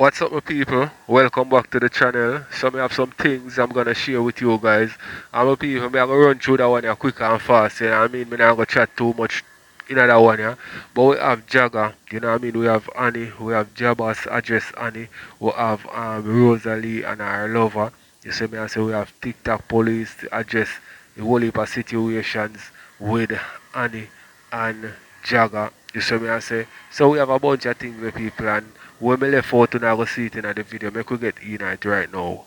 What's up, my people? Welcome back to the channel. So, I have some things I'm gonna share with you guys. And my people, I'm gonna run through that one here quick and fast. You know what I mean? I'm not gonna chat too much in that one here. But we have Dragga, you know what I mean? We have Annie, we have Jabba's address Annie, we have Rosalie and her lover. You see me? I say we have TikTok police to address the whole heap of situations with Annie and Dragga. You see me? I say. So we have a bunch of things with people, and when me left out and I go see it in the video, make we get in it right now.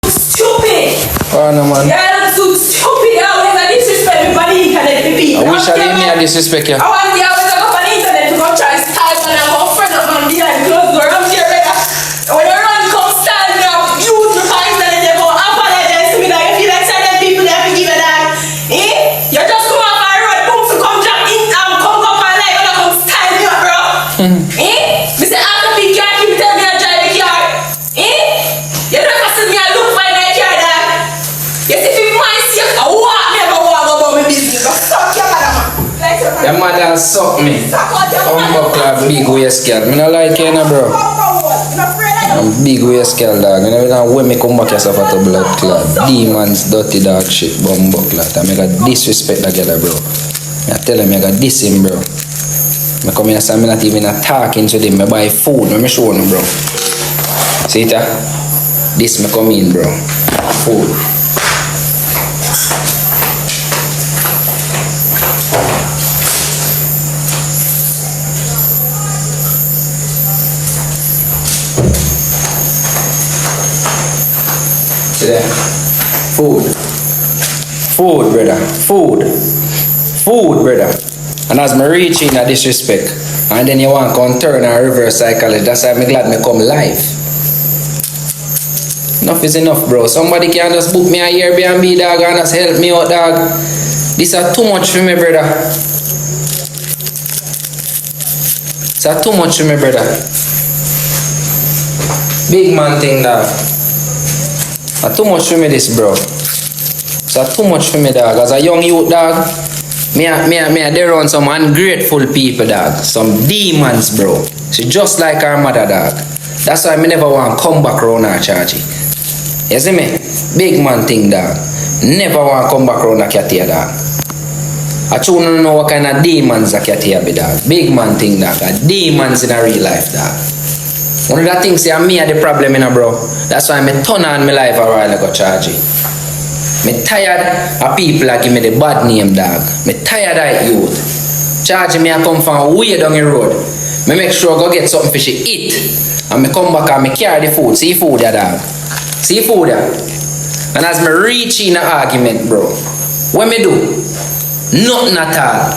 Stupid! Oh no man. Yeah, that's so stupid. I always a disrespect me on the internet for people. I wish I didn't mean to disrespect you. I want the always go on the internet to go try to style and I'm a friend of mine behind closed door. I'm here better. When you run come style me up, you to find internet they go apologize to me that you feel like certain people they have to give you that. Eh? You just come off my road, boom, to come jump in come up and like and come style me up, bro. Eh? Me say after big car, keep tell me I drive a car. Eh? You don't have to see me I look fine like car dog. You see if my see I walk never walk about my business. Go suck your mother man. Like your Your mother suck me. suck out your Humble clap, big waist girl. Me not like you, no, bro. I'm big waist girl, dog. You know when me come back yourself at a blood clot. Demons, dirty dog shit, bumbo clot. I make a disrespect that girl, bro. I tell him I got diss him, bro. I come here, so I'm not even talking to them. I buy food, let me show them, bro. See it, this me come in, bro. Food. See there? Food. Food, brother. Food. Food, brother. And as me reach in a disrespect, and then you want to come turn and reverse psychology, that's why I'm glad me come live. Enough is enough, bro. Somebody can just book me a Airbnb, dog, and just help me out, dog. This is too much for me, brother. It's too much for me, brother. Big man thing, dog. It's too much for me, this, bro. It's too much for me, dog. As a young youth, dog, me there around some ungrateful people, dog. Some demons, bro. She just like her mother, dog. That's why me never want to come back around her, Chargy. You see me? Big man thing, dog. Never want to come back around a cat here, dog. I don't know what kind of demons a cat here be, dog. Big man thing, dog. Demons in a real life, dog. One of the things say me are the problem, you know, bro. That's why me turn on my life a while ago, Chargy. Me tired of people that give me the bad name, dog. Me tired of youth. Chargy me I come from way down the road. Me make sure I go get something for she eat. And me come back and me carry the food. See food there, dog. See food there. And as me reach in an argument, bro, what me do? Nothing at all.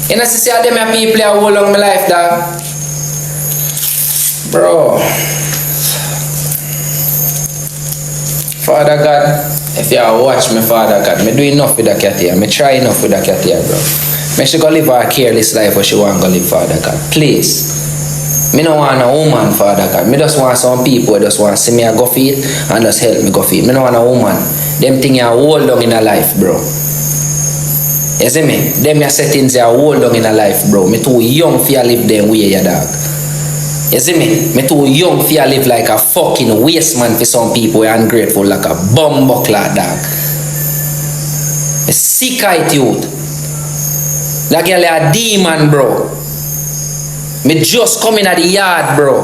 You know, see how them people are all along my life, dog. Bro. Father God, if you watch me, Father God, me do enough with that cat here. Me try enough with that cat here, bro. Me she go live her careless life what she want to live, Father God. Please. Me no want a woman, Father God. Me just want some people who just want to see me a go feed and just help me go feed. Me no want a woman. Them things are hold down in a life, bro. You see me? Them your settings are hold down in a life, bro. Me too young for you live them way, ya dog. You see me? Me too young for you live like a fucking waste man for some people who are ungrateful like a bumbuckler, dog. Me sick of it, youth. That girl is a demon, bro. Me just come in at the yard, bro.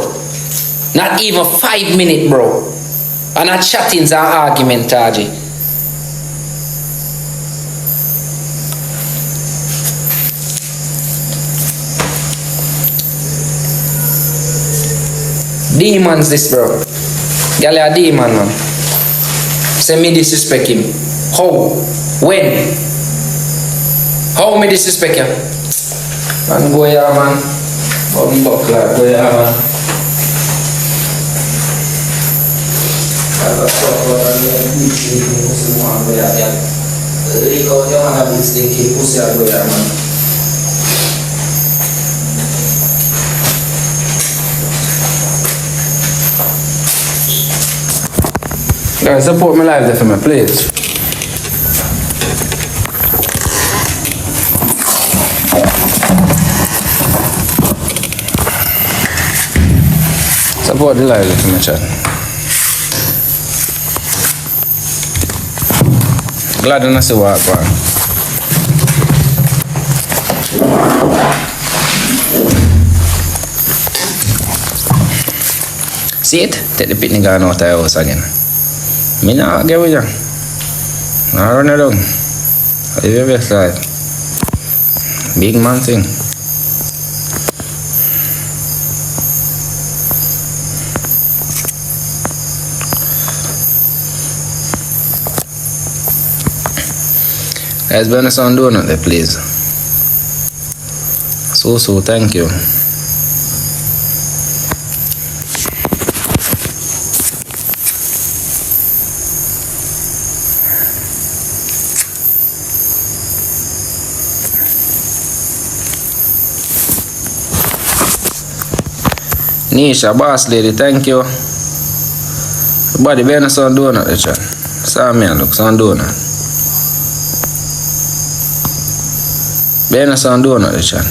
Not even 5 minutes, bro. And a chatting's an argument, Taji. Demons this, bro. Girl a demon, man. Say me disrespect him. How? When? How me disrespect you? Man, go here, man. Go here, man. Guys, support my life there for me, please. Support the live in my chat. Glad to see what happened. See it? Take the picnic gun out of the house again. Me not get with you. I run it down. Live your best life. Big man thing. Guys, burn us on donut there, please. So, thank you. Nisha, boss lady, thank you. Everybody, burn us on donut there, chat. Sammy, look, some donut. Burn us on donut there, chat.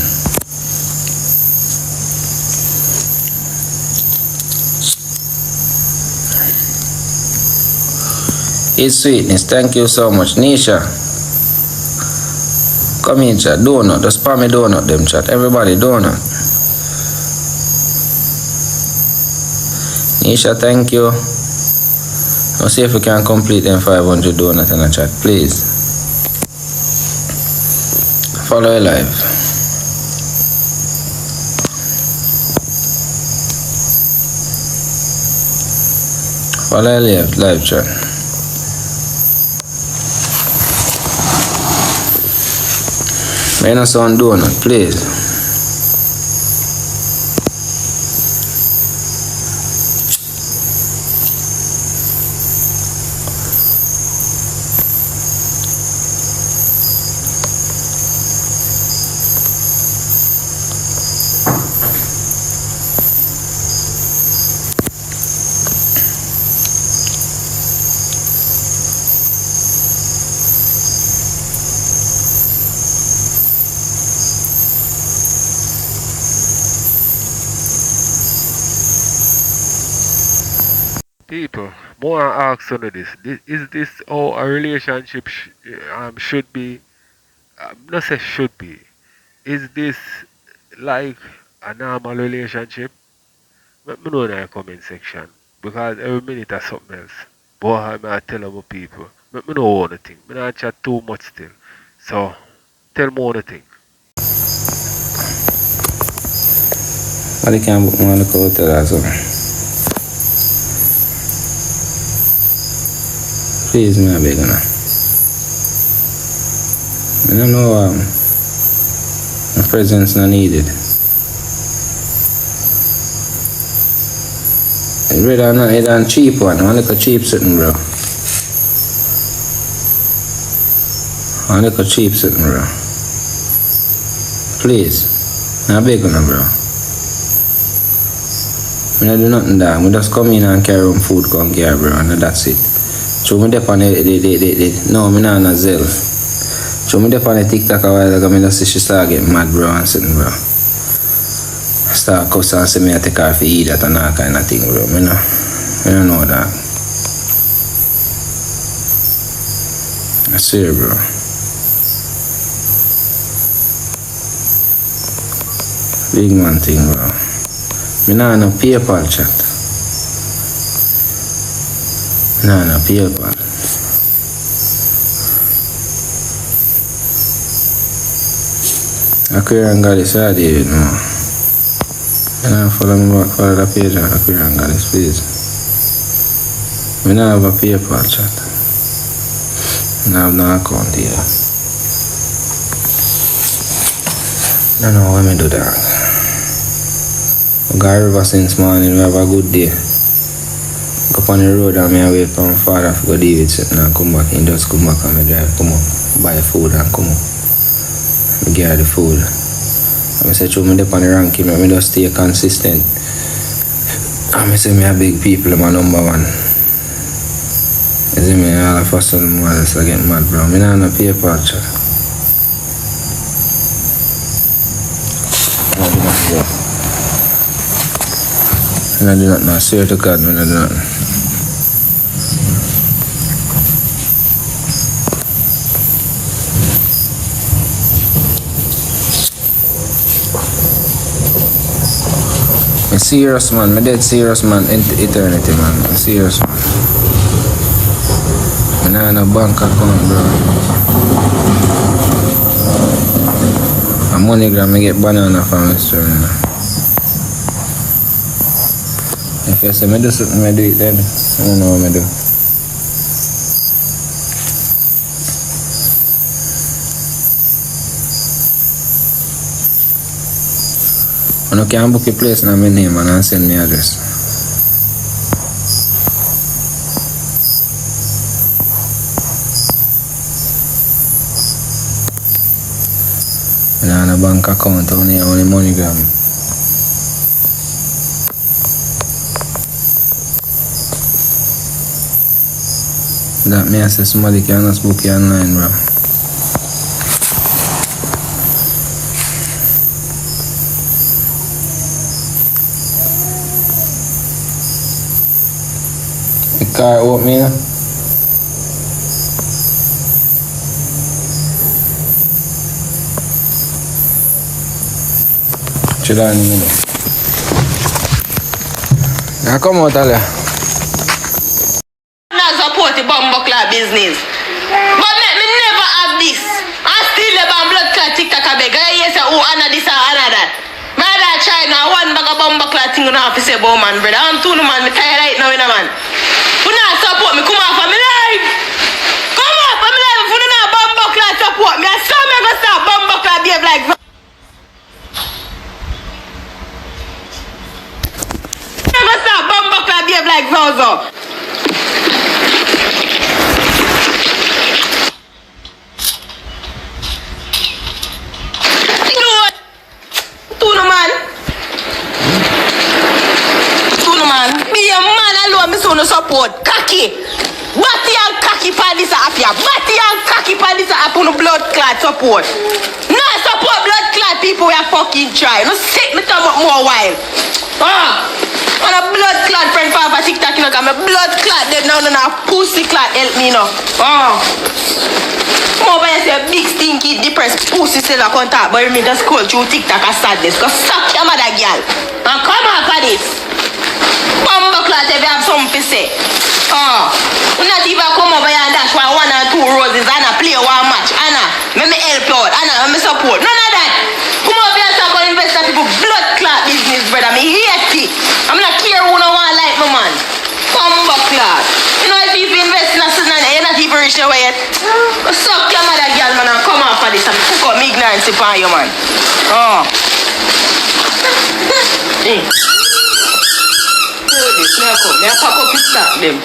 It's sweetness, thank you so much. Nisha, come in, chat. Donut, just spam me donut, them chat. Everybody, donut. Nisha, thank you. I'll see if we can complete them 500 donuts in the chat, please. Follow live. Follow live chat. Make us on donut, please. People, more ask on this. Is this how a relationship should be? Not say should be. Is this like a normal relationship? Let me know in the comment section. Because every minute is something else. Boy, I tell about people. Let me know what you think. I don't chat too much still. So, tell me what you think. I can't book my hotel as well. Please, me a beg you now. I don't know my presence not needed. I'd rather not eat a cheap one. I want like a cheap something, bro. I want like a cheap something, bro. Please. I beg you now, bro. I don't do nothing there. I just come in and carry home food, come here, bro, and that's it. So me dep on the no, me not on a Zell. So me dep on the TikTok a while ago, me just see she start getting mad, bro, and sitting, bro. Start cussing and say me I take her for eat that and that kind of thing, bro. Me don't know that. I swear, bro. Big man thing, bro. Me not on a PayPal chat. No, PayPal. Aquarium Goddess, I did no. And I follow me back, follow the page of Aquarium Goddess, please. We don't have a PayPal chat. I have no account here. I don't know why me do that. We got a river since morning, we have a good day. Go up on the road and I wait for my father to go deal with something and come back. He just come back and I drive, come up, buy food and come up. I get the food. And I say, through me up on the ranking, I just stay consistent. And I say, me a big people, I'm number one. You see me, all of a sudden, I just get mad, bro. I don't have no PayPal chat. I do not know. Swear to God, I do not know. I'm serious, man. I'm dead serious, man. Eternity, man. I'm serious, man. I'm not in a bank account, bro. A MoneyGram, I get banana from this store, you know. If you say I do something, I do it then. I don't know what I do. I can book a place in my name and send me address. I have a bank account only MoneyGram. That means say somebody can just book you online, bro. The car open, you know? Chill out in a minute. Now come out, Talia. Not support the bumbuckler business. But let me never have this. I still never blood clot TikTok a beg. I yes, oh, Anna this or Anna that. Brother, China, one bag of bumbuckler thing on office about man, brother. I'm too no man, me tired right now, you know, man. Who not support me, come off of me life. Come off of me life, if you not bumbuckler support me, I saw me go start bumbuckler behave like behave like Zozo. You know what? Tuna man. Me a man alone, me so no support. Cocky. Batty and cocky pan this up here. Batty and cocky pan this up on the blood clot support. No support blood clot people we are fucking try. No sick me tongue up more while. On a blood clot friend for TikTok, you know, I'm a blood clot dead now, and a pussy clot help me, you know. More by say big stinky depressed pussy still a contact, but you me just scroll through TikTok and sadness. Cause suck your mother girl. And come on for this. Bumbo clot if you have something to say. Not even come over here and dash for 1 or 2 roses and play one match. Anna, let me help you out. Anna, let me support. None of that. Come over here and talk about investor people blood clot business, brother. Me hate it. I'm not care who no one like me, man. Bumbo clot. You know if you invest in a certain you're not even rich away yet. Suck your mother girl, man, and come off for this and fuck up me ignorance upon you, man. May I pack up his stack them.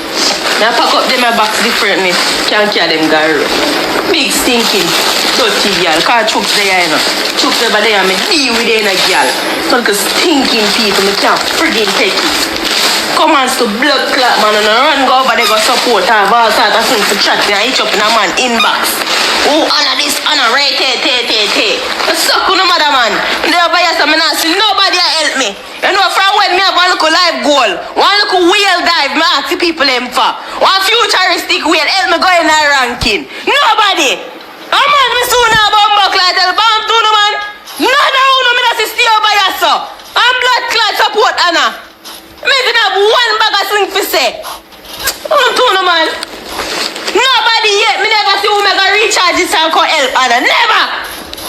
May I pack up them a box differently. Can't carry them gyro. Big stinking dirty girl. Cause chooks there, you know. Chooks over there, me deal with them a girl. So because stinking people, me can't friggin' take it. Come on to blood clot, man, and run go over there go support her. All sort of things to chat and each up in a man inbox. Oh, Anna this, Anna right, hey. Suck on no mother, man. They over here, so me not see nobody help me. You know, from when me have one little life goal, one little wheel dive, me ask the people them for. One futuristic wheel, help me go in a ranking. Nobody. Man, me soon have a buck like that, but I'm too no man. None of you know me just stay over here, so. I'm blood clot support, Anna. Me didn't have one bag of thing to say. I'm too no man. Nobody yet, me never see who me go recharge this and come help Anna. Never.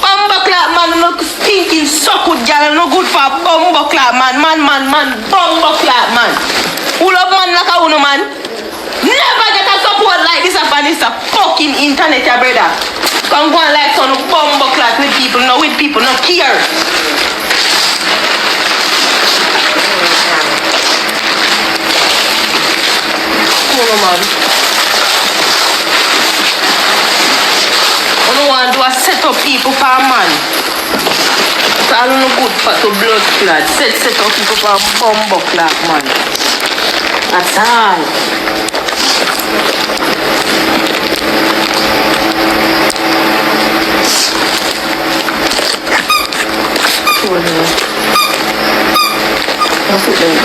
Bumbuckler man, no stinking suck good girl, no good for bumbuckler man. Bumbuckler man. Who love man like a uno man? Never get a support like this upon this fucking internet, ya brother. Come go on like some bumbuckler with people, no care. Uno man. I don't want to set up people for a man. So I don't know good for the blood clot. Set up people for a bumbo clot, man. That's all. What's it then?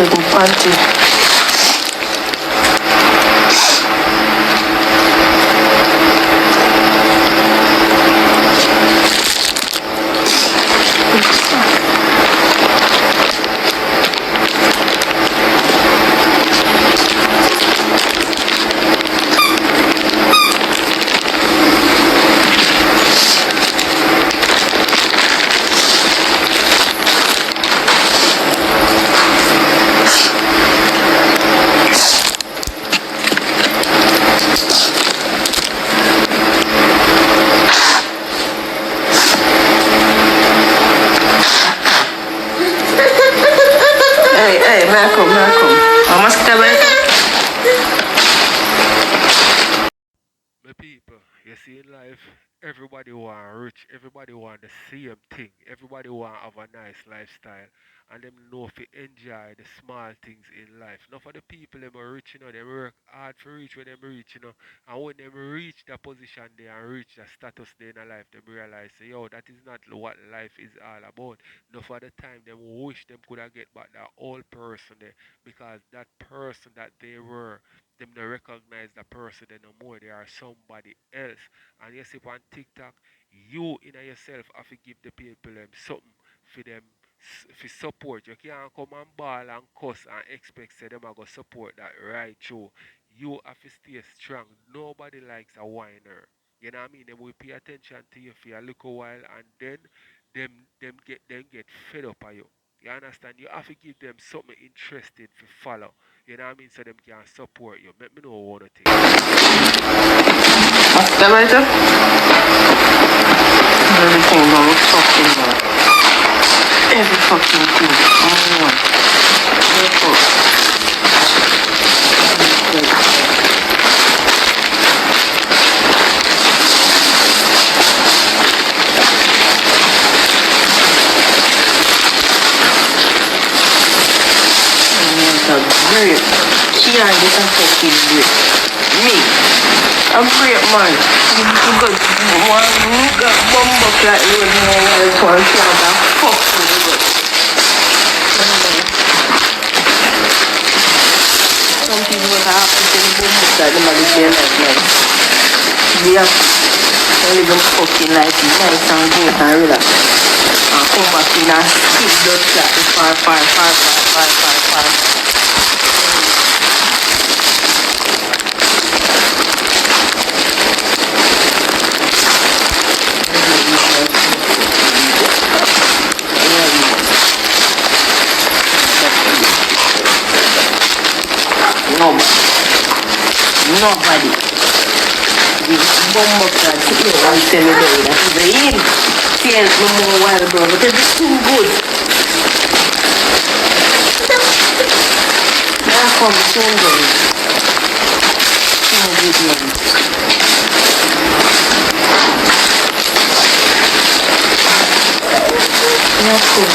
little panty. Hey, Malcolm. Mama stay My people, you see in life, everybody want rich, everybody want the same thing, everybody want have a nice lifestyle, and them know if enjoy the small things in life. Not for the people them are rich, they work hard for reach where them reach, and when them reach that position there and reach that status there in their life, them realize, say, yo, that is not what life is all about. No for the time them wish them could have get back that old person there, because that person that they were, them don't recognize the person they no more. They are somebody else. And you see on TikTok, you in yourself have to give the people them something for them for support. You can't come and ball and cuss and expect say them are go support that right through. You have to stay strong. Nobody likes a whiner. You know what I mean? They will pay attention to you for a little while and then them get fed up of you. You understand? You have to give them something interesting to follow. You know what I mean? So them can support you. Let me know what you think. Later. Everything about fucking man. Every fucking thing. All one. Great. She and this a fucking great. Me. I'm great man. You got one nigga bumbo like you would know what it's one she and that fucking good. Some people would have to say the bumbo like them are the day like nice. Yeah. They live them fucking life nice and good and relax. And come back in and skip blood clot the far. Nobody. This bomb up that you want to tell me that is the in. Tells me more wild bro, but it's too good. Now come soon then. Too good man. Now come.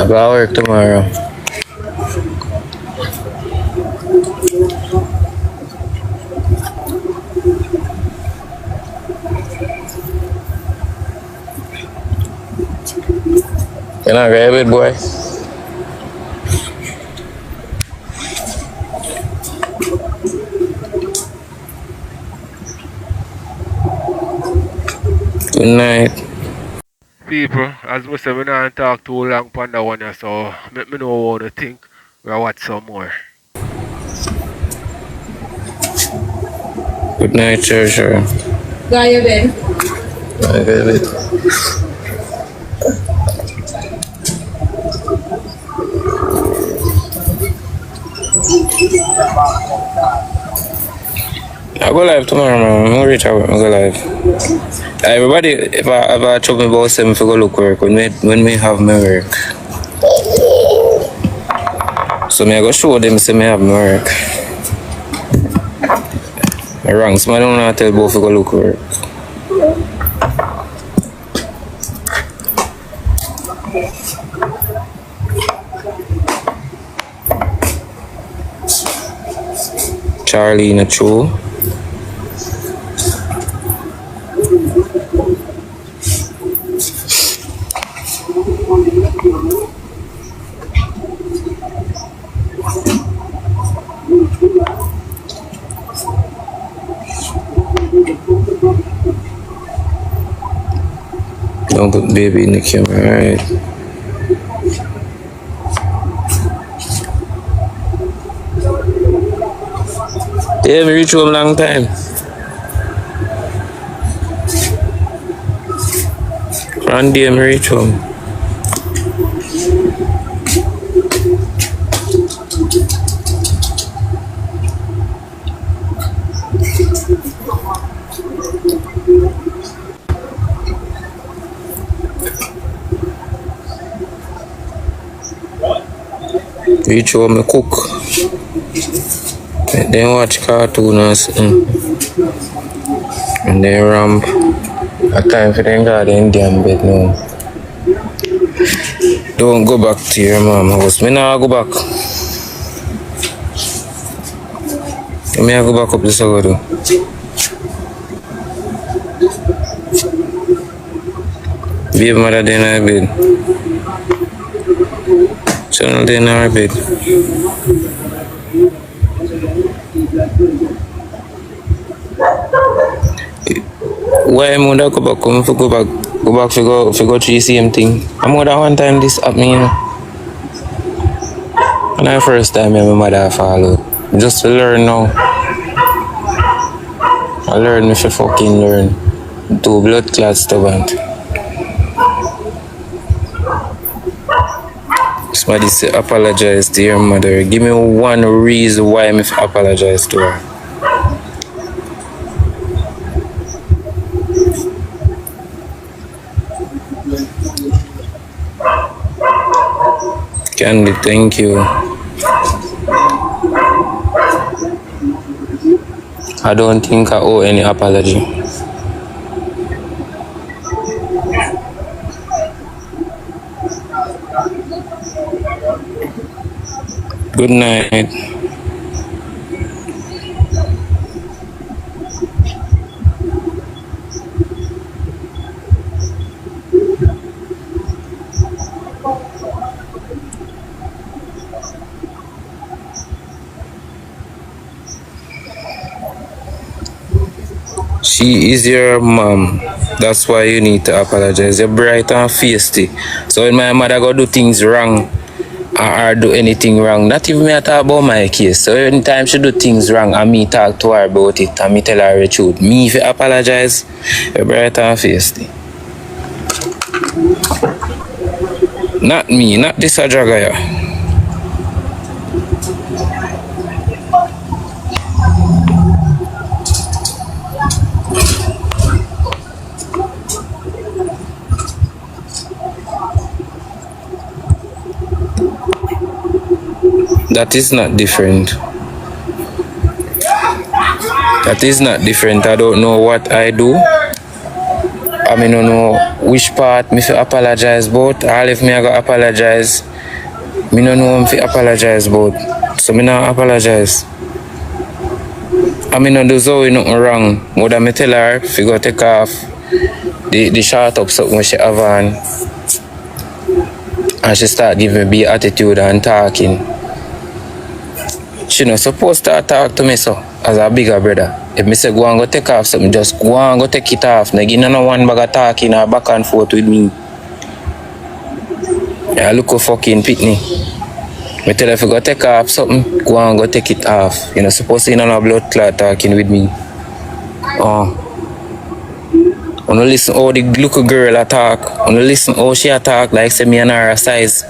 I got work tomorrow. You not grab it, boy? Good night. People, as we say, we not talk too long on that one, so let me know what you think. We'll watch some more. Good night, sure. Go on your bed. I grab it. I go live tomorrow, man. I'm gonna reach out. I go live. Everybody, if I chop me about 7 for go look work when we have my work. So me I go show them say me have my work. I wrong, so I don't know tell both for go look work. Charlie in a show. Don't put baby in the camera, alright. Yeah, we reach home long time. Randy, me reach home. Reach home, me cook. Then watch cartoon and something. And then ramp. A time for them go to the Indian bed now. Don't go back to your mom house. Me nah go back. Me I go back up the Sagado. Baby mother dey in her bed. Channel dey in her bed. Why am I go back? Come for go back for go through the same thing. I'm more than one time this happened, you know. And the first time my mother follow. Just to learn now. I learn if you fucking learn. Do blood clot stubborn. Somebody say apologize to your mother. Give me one reason why I'm apologize to her. Candy, thank you. I don't think I owe any apology. Good night. She is your mom. That's why you need to apologize. You're bright and feisty. So when my mother go do things wrong or do anything wrong, not even me I talk about my case. So anytime she do things wrong and me talk to her about it and me tell her the truth, me if you apologize, you're bright and feisty. Not me, not this a Dragga. That is not different. That is not different. I don't know what I do. I mean, don't know which part me fi apologize about. All if me I go apologize, Me no know if apologize about. So me not apologize. I mean, no do Zoe nothing wrong. Would I me tell her if you go take off the short up something she have on, and she start giving me attitude and talking. She not supposed to talk to me so as a bigger brother. If me say go and go take off something, just go and go take it off. Now give no one bag of talking or back and forth with me. Yeah, look a fucking pitney. Me tell her if you go take off something, go and go take it off. You're not supposed to no blood clot talking with me. Oh. When you listen how the little girl attack, when you listen how she attack like say me and her size.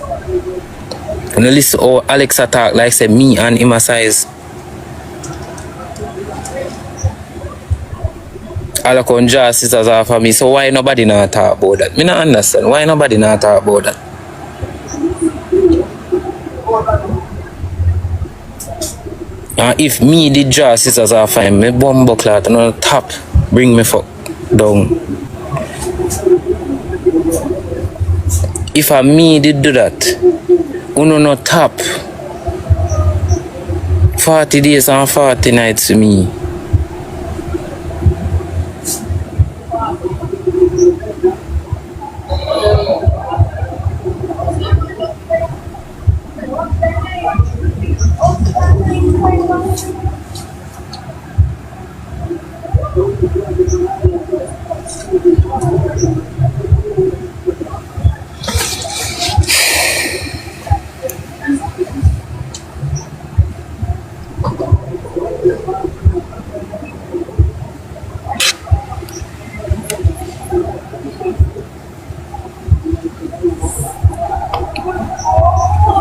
When you listen how Alex attack like say me and him a size. All I can draw sisters off of me, so why nobody not talk about that? Me not understand. Why nobody not talk about that? And if me did draw sisters off of him, me bumbo clot and on top bring me fuck down. If a me did do that, uno no top 40 days and 40 nights to me.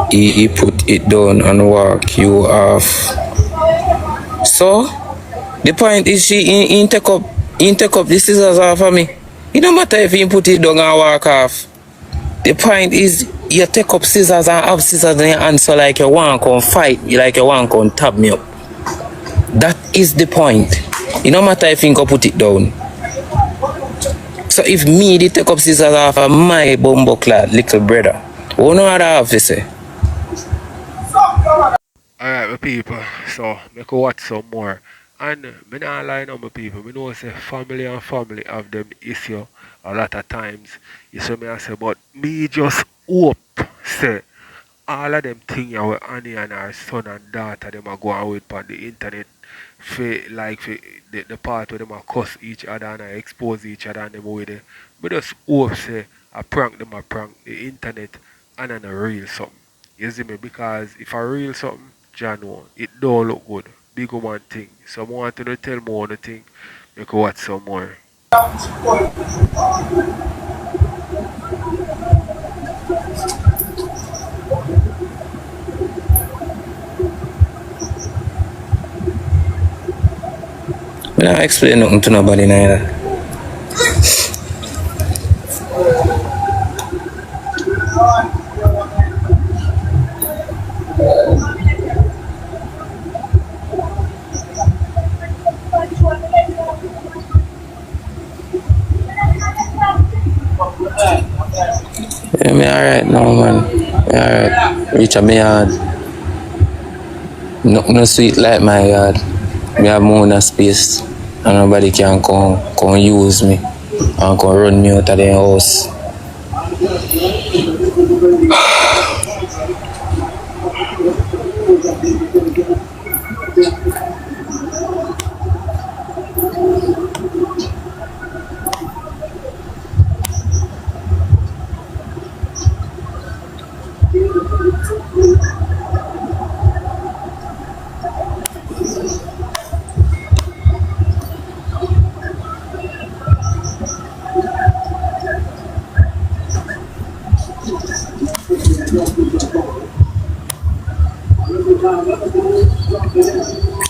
He put it down and walk you off. So the point is he take up the scissors off of me. It don't matter if he put it down and walk off. The point is you take up scissors and have scissors in your hand so like you want to fight me, like you want to tap me up. That is the point. It don't matter if you can put it down. So if me they take up scissors off of my bumbo clad little brother, who know what I have to say? Alright, my people, so make we watch some more. And me not lie on my people, me know say family and family have them issue a lot of times. You see me I say, but me just hope say all of them thing you with Annie and her son and daughter them are going with on the internet for like for the part where them are cuss each other and expose each other and them with it. But just hope say a prank the internet and a real something. You see me? Because if I real something, John know, it don't look good. Big woman thing. So I want to tell more on the thing. Make we watch some more. I don't explain nothing to nobody neither. Yeah, me alright now, man. Me alright. Reach a me yard. No sweet like my yard. Me have more than space. And nobody can come use me. And come run me out of the house.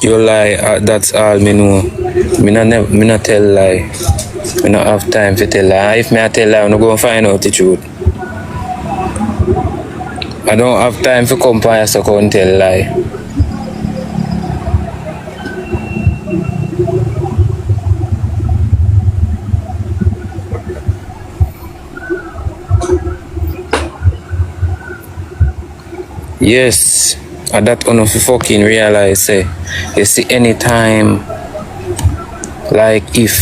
You lie, that's all me know. Me not tell lie. Me not have time to tell lie. If me I tell lie, I'm go find out the truth. I don't have time to come by so come tell lie. Yes, and that one of you fucking realize, say, you see, anytime, like if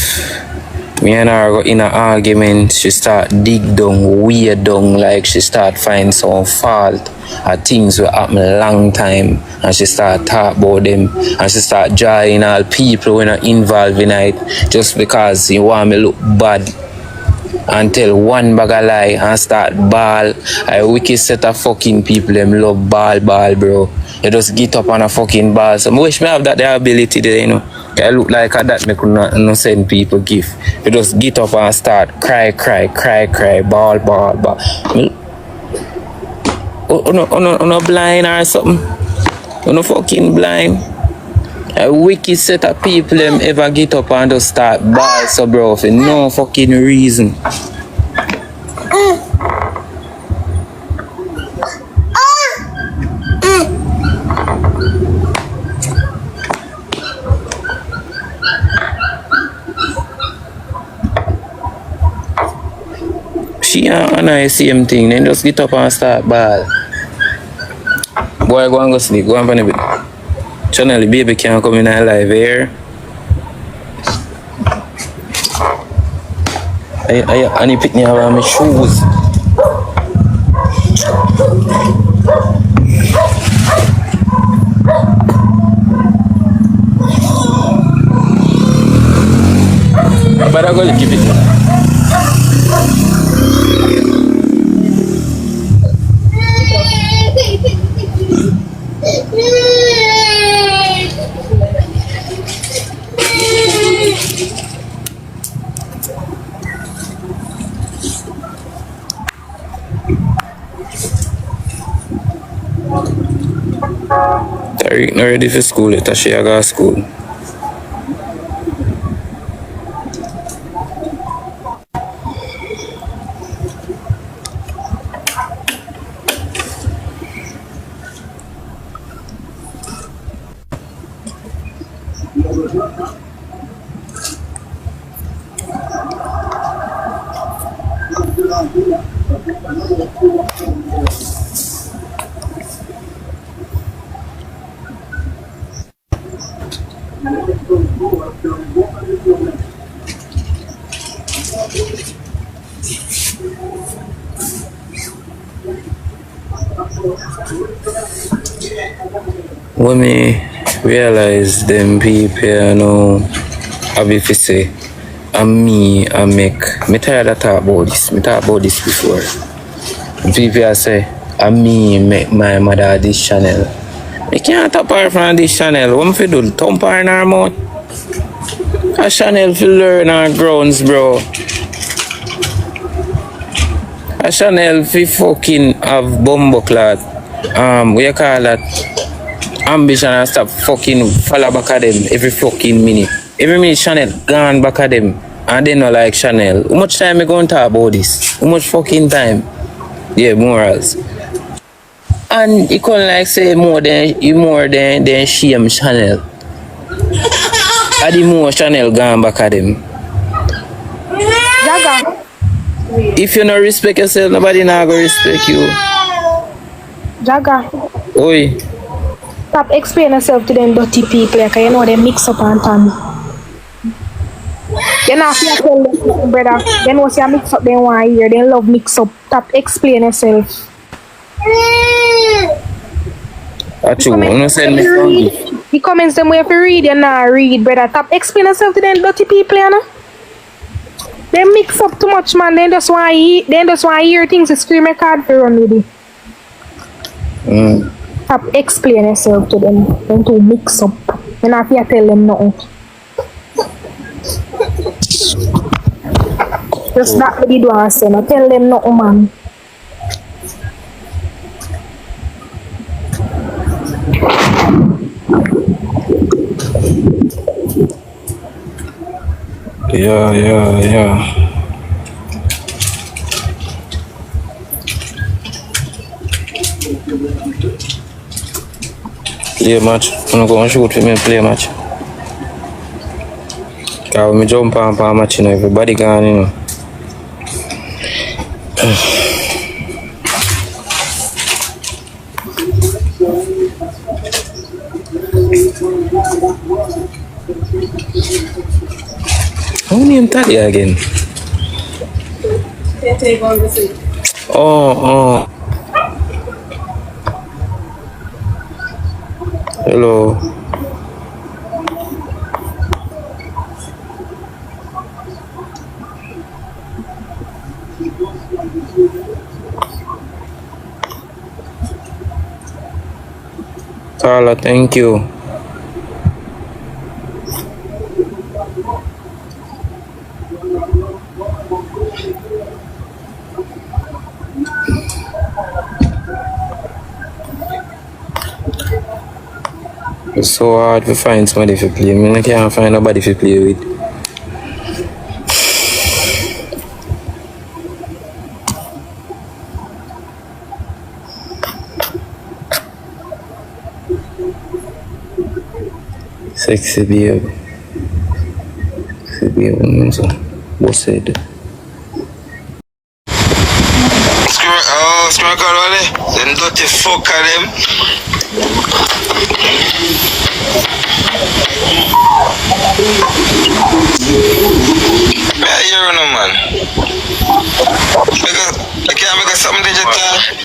me and her go in an argument, she start dig down, weird down, like she start find some fault or things will happen a long time, and she start talk about them, and she start drawing all people when are involved in it just because you want me look bad. And tell one bag of lie and start ball. A wicked set of fucking people them love ball, bro. You just get up on a fucking ball. So I wish me have that the ability there, you know. I look like a that me could not send people gift. You just get up and start cry, ball. No blind or something. No fucking blind. A wicked set of people them ever get up and just start ball, so bro, for no fucking reason. She and I same thing, then just get up and start ball. Boy, go and go sleep, go and find a bit. Channel, the baby can't come in alive here. I need to pick me up my shoes. I better go keep it. Tariq not ready for school yet, she got school. When me realize them people, you know, I be fi say, and me, I make, me tired of talk about this, me talk about this before. People I say, and me make my mother this channel. Me can't tap her from this channel, what me fi do, thump her in her mouth? A channel fi learn her grounds, bro. A channel fi fucking have bumbo clot, what you call that? Ambition and stop fucking follow back at them every fucking minute. Every minute channel gone back at them and they not like channel. How much time you going to talk about this? How much fucking time? Yeah, morals. And you can't like say more than shame channel. And the more channel gone back at them. Dragga. If you not respect yourself, nobody not gonna respect you. Dragga. Oi. Stop explaining yourself to them dirty people, like you know they mix up and turn. You know, if you tell them, brother, they know if you mix up, they want to hear, they love mix up. Stop explaining yourself. That's true. I'm not saying me. The comments them way if you read, you not read, brother. Stop explaining yourself to them dirty people, you know. They mix up too much, man. They just want to hear things to scream a card for run with it. Stop explain yourself to them. Don't to mix up. You not have to tell them nothing. Just that what you do and say. No tell them nothing, man. Yeah. Play a match. I'm gonna go and shoot for me and play a match. Cause when I jump on a match, you know, everybody gone, you know. How name Tally again? Oh. Hello. Carla, thank you. It's so hard to find somebody to play. I mean, I can't find nobody to play with. Sexy babe. Sexy babe. What's it? Screw Carole, them dirty fuck of them. Yeah, you know, man. I can't make something digital.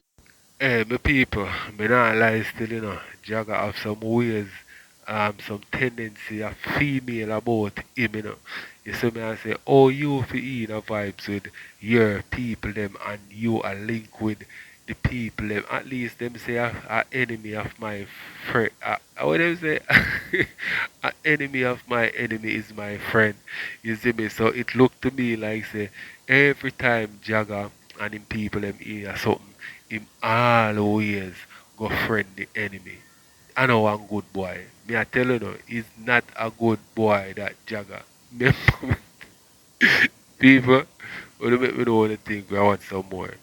Hey, my people, me not lie still, Dragga have some ways, some tendency of female about him, You see me, I say, oh, you fi in a vibes with your people them and you are linked with the people them. At least them say a enemy of my friend. What them say? A enemy of my enemy is my friend. You see me? So it look to me like say every time Dragga and him people them hear something, him always go friend the enemy. I know one good boy. Me I tell you no, he's not a good boy that Dragga. People, what do make me know what to think? I want some more.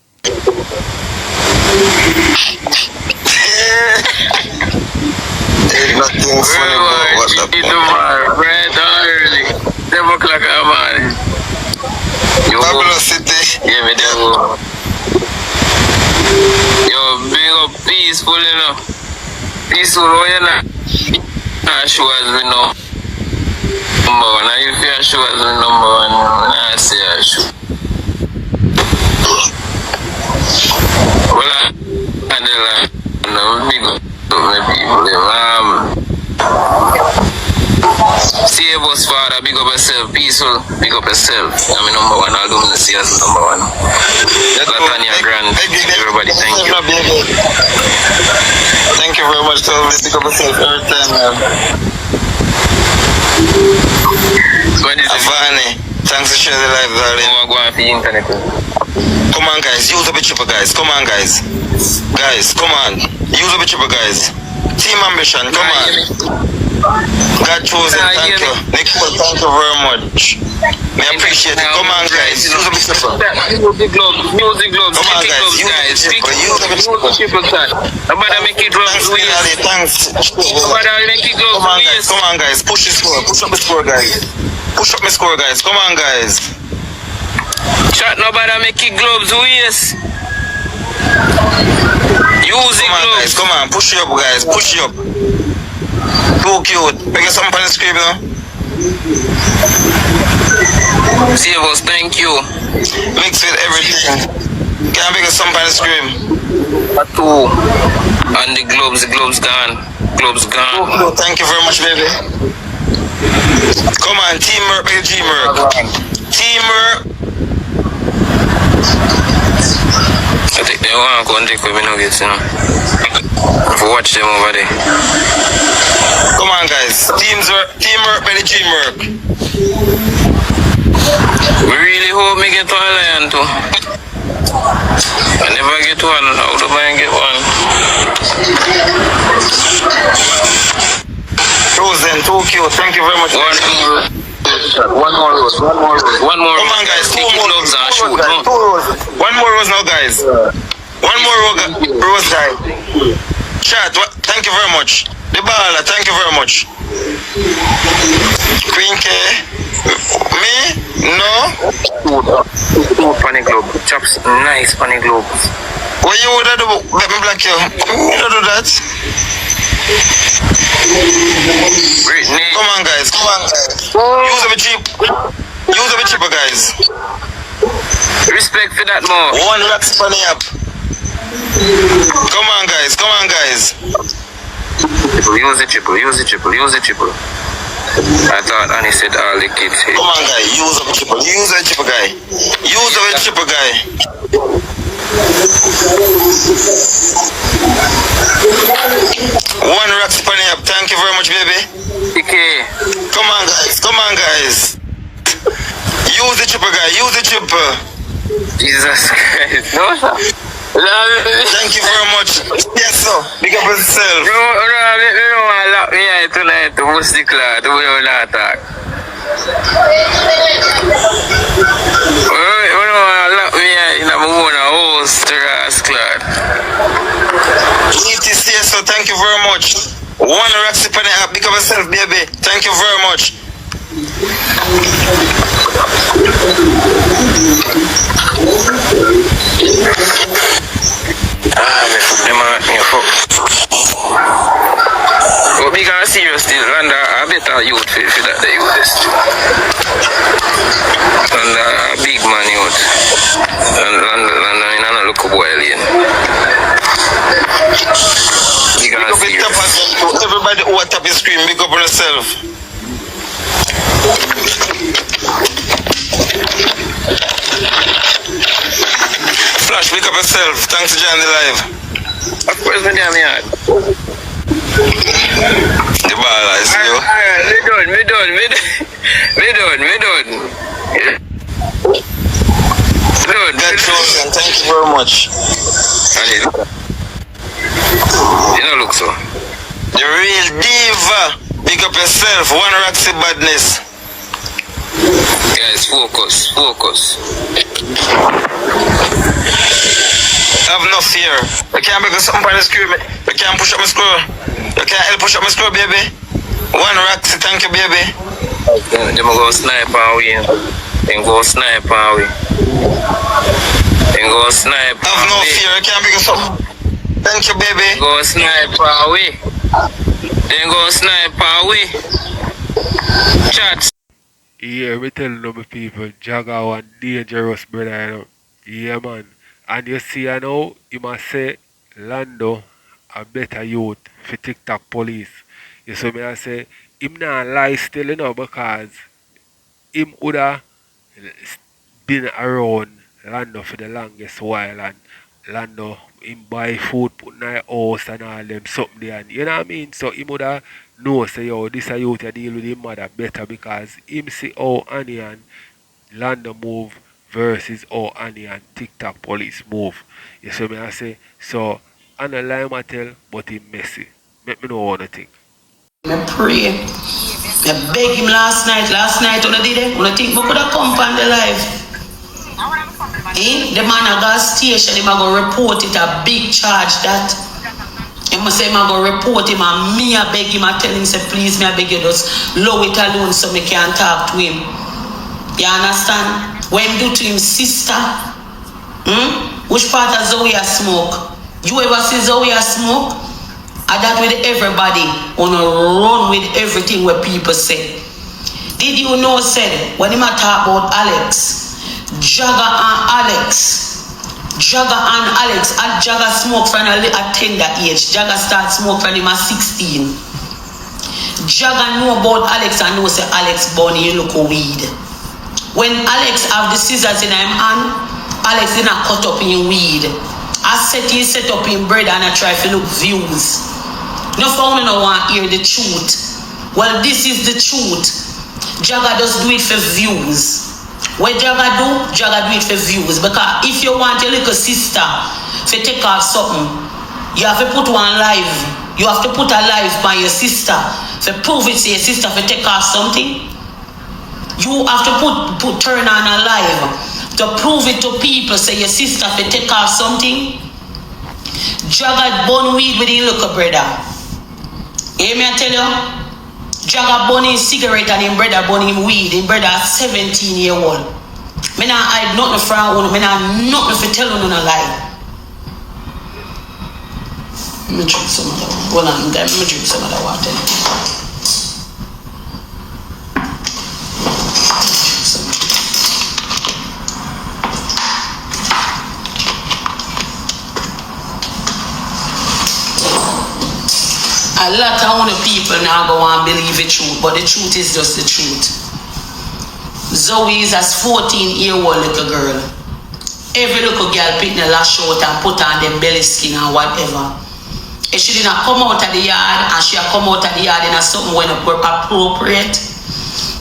Ain't nothing funny about what the fuck. Right early. 7 o'clock in the morning. Babylon City. Yeah, me there. Yo, big up peaceful, Peaceful, you know. Show as we know. Number one. And if you show as we number one, I say I show. Well, I big up my people. Save us, Father, big up yourself, peaceful, big up yourself. I'm number one, I'll do the see as number one. Latanya Grand, everybody, thank you. Thank you very much to always pick up yourself every time, man. What is it? Avani, thanks for sharing the live, darling. I'm going to the internet. Come on, guys, use up a chipper, guys. Come on, guys. Guys, come on. Use up a chipper, guys. Team ambition, come on. God chosen, thank you. Nicole, thank you very much. I appreciate it. Come on, guys. Use up a chipper. Music gloves, Come on, guys. Use up a chipper. Use up a chipper. Nobody make it gloves. Thanks. Nobody make it gloves. Come on, guys. Push the score. Push up the score, guys. Push up my score, guys. Come on, guys. Chat, nobody make it gloves. Yes. Use it gloves. Come on, push it up, guys. Push it up. Too cute. Make some on the screen now. Save us, thank you. Mix with everything. Can I make some on the screen? Two. And the gloves gone. Gloves gone. Oh, thank you very much, baby. Come on, teamwork, make it teamwork. Teamwork. I think they want to go and take with me nuggets, If you watch them over there. Come on, guys. Teamwork, make it teamwork. We really hope we get to a lion too. I never get one. How do I get one? Frozen, too cute. Thank you very much. One more rose. Come on, guys. Two rows. One more rose now, guys. One more rose, guys. Chat, thank you very much. The baller, thank you very much. Queen K. Me? No? Two funny globe. Chops, nice funny globe. What you would do? Let me block you. You don't do that. Britney. Come on, guys. Come on, guys. Use a bit cheap. Use a bit cheaper, guys. Respect for that more. One rocks funny up. Come on, guys. Come on, guys. Use the triple. Use the triple. Use the triple. I thought Annie said all the kids here. Come on, guy. Use a bit cheaper. Use a cheaper guy. Use a bit cheaper guy. One rocks funny up. Thank you very much, baby. Okay. Come on, guys. Come on, guys. Use the triple guy. Use the triple. Jesus Christ. No, sir. Thank you very much. Yes, sir. Big up yourself. No, I lock me out tonight to boost the cloud. We will not talk. I lock me out in a moon, a host to Ross cloud. ETC, so thank you very much. One Roxy Penny app. Big up yourself, baby. Thank you very much. But me gonna serious still, Lando, I better youth for that the youth. Lando, a big man youth. Lando, I don't look a boy alien. Me gonna serious. Everybody who tap your screen, big up on yourself. Flash, big up yourself. Thanks for joining the live. Of course, me damn yard. The ball is you. Alright, me done. God chosen, thank you very much. You don't look so. The real diva. Big up yourself. One Roxy badness. Guys, focus. Have no fear. You can't make something on the screen. You can't push up my screw. You can't help push up my screw, baby. One Roxy, thank you, baby. They go snipe on we. Then go snipe on we. Have no fear. You can't make something. Thank you, baby. Go snipe on we. Then go snipe on we. Chat. Yeah, me telling you, my people, Dragga one dangerous brother, you know. Yeah, man. And you see, I know, you must say, Lando, a better youth for TikTok police. You see me, I say, him not lie still, you know, because him woulda been around Lando for the longest while, and Lando, him buy food, put in a house and all them something there, and you know what I mean? So him woulda know, say, yo, this a youth, I deal with him mother better, because him see how Annie and Lando move versus how Annie and TikTok police move. You see me, I say, so, I don't lie my tell, but he messy. Make me know what I think. I pray. I beg him last night when I did it, when I think I could have come on the live. The man at gas station, him a go report it, a big charge that. He must say him a go report him, and me I beg him, I tell him, say please me I beg you just low it alone so me can talk to him. You understand? When do to him sister? Which part of Zoe a smoke? You ever see Zoe a smoke? And that with everybody wanna run with everything what people say. Did you know said when him a talk about Alex, Dragga and Dragga smoke from a tender age. Dragga start smoke from him at 16. Dragga know about Alex and know say Alex Bunny look a weed. When Alex have the scissors in him hand, Alex did not cut up in weed. I set up in bread and I try to look views. No phone no want hear the truth. Well, this is the truth. Dragga just do it for views. What Dragga do it for views. Because if you want your little sister to take off something, you have to put one live. You have to put a live by your sister to prove it to your sister to take off something. You have to put turn on a live to prove it to people. Say your sister to take off something. Dragga bun weed with his little brother. Hear me I tell you? Dragga bun his cigarette and his brother bun him weed. His brother 17-year-old. Me not hide nothing from one. Me not nothing to tell you no lie. Let me drink some of that one. Hold on, let me drink some of that water. A lot of people now go and believe the truth, but the truth is just the truth. Zoe is a 14-year-old little girl. Every little girl pick the lash out and put on them belly skin and whatever. If she didn't come out of the yard and she come out of the yard in a something when appropriate,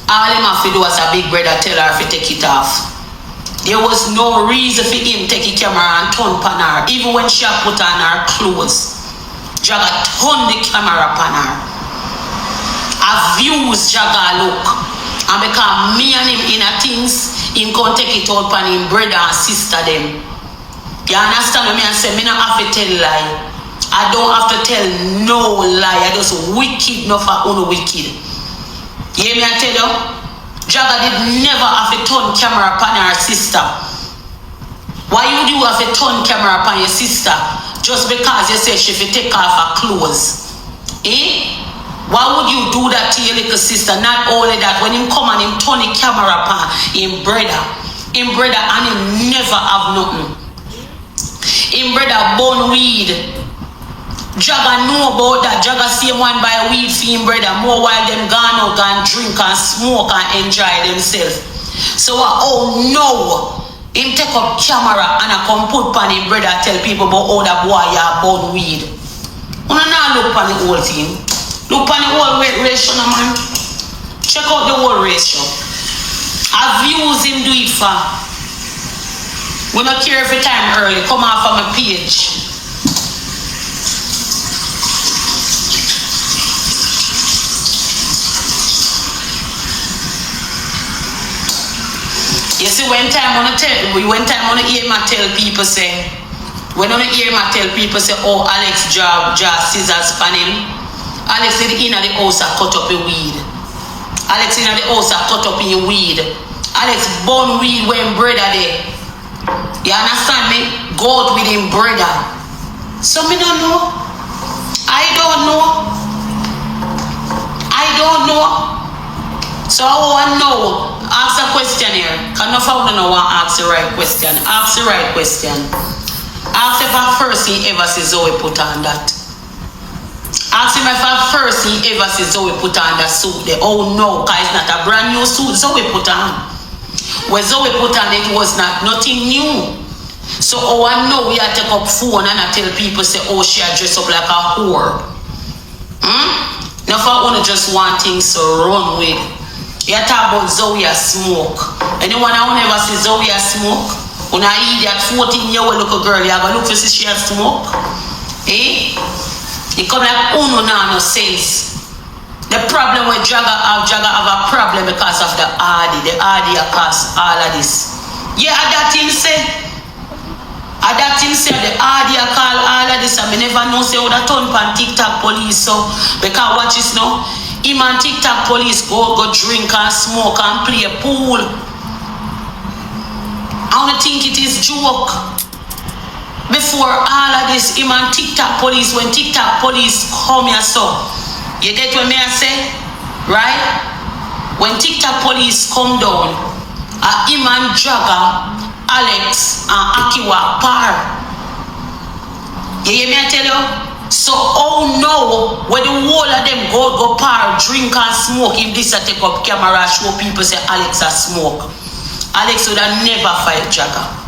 all him have to do as a big brother tell her to take it off. There was no reason for him to take the camera and turn upon her, even when she put on her clothes. Dragga turn the camera upon her. I views Dragga look. And because me and him in a things, him can take it out upon him brother and sister them. You understand what me and say? Me not have to tell lie. I don't have to tell no lie. I just wicked, not for only wicked. You hear me I tell you? Dragga did never have to turn camera upon her sister. Why would you have to turn camera upon your sister? Just because you say she will take off her clothes. Eh? Why would you do that to your little sister? Not only that, when him come and him turn the camera upon him brother and him never have nothing. Him brother born weed. Dragga know about that. Dragga see him one buy weed for him brother more while them gone out and drink and smoke and enjoy themselves. So oh no. Him take up camera and I come put on him brother tell people about how that boy ya born weed. You now look on the whole thing. Look on the whole ratio, man. Check out the whole ratio. I views him do it for. We not care every time early. Come off of my page. You see, when time on the hear me tell people say, oh, Alex job scissors pan him. Alex is in the house a cut up a weed. Alex in the house a cut up in weed. Alex born weed when brother there. You understand me? Go out with him brother. So me don't know. I don't know. So I want to know. Ask a question here. Can no found no one ask the right question. Ask the right question. Ask if a first thing ever see Zoe put on that. Ask him if a first thing ever see Zoe put on that suit there. Oh no, because it's not a brand new suit Zoe put on. When Zoe put on it was nothing new. So I know we have to take up phone and I tell people say, oh, she a dress up like a whore. Now if I want to just want things to run with. You talk about Zoe a smoke. Anyone I will never see Zoe a smoke? When I eat that 14-year-old little girl, you have a look for see she a smoke? Eh? It come like uno now no sense. The problem with Dragga have a problem because of the RD. The RD cause all of this. Yeah, that him say. The RD call all of this. I never know say how that turn pan TikTok police so because watch this now. Him and TikTok police go drink and smoke and play pool. I don't think it is joke. Before all of this, him and TikTok police, when TikTok police come here so, you get what me I say? Right? When TikTok police come down, him and Dragga, Alex and Akiwa par. You hear me I tell you? So, oh no, when the whole of them go par, drink and smoke, if this a take up camera, show people say Alex a smoke. Alex would have never fight Dragga.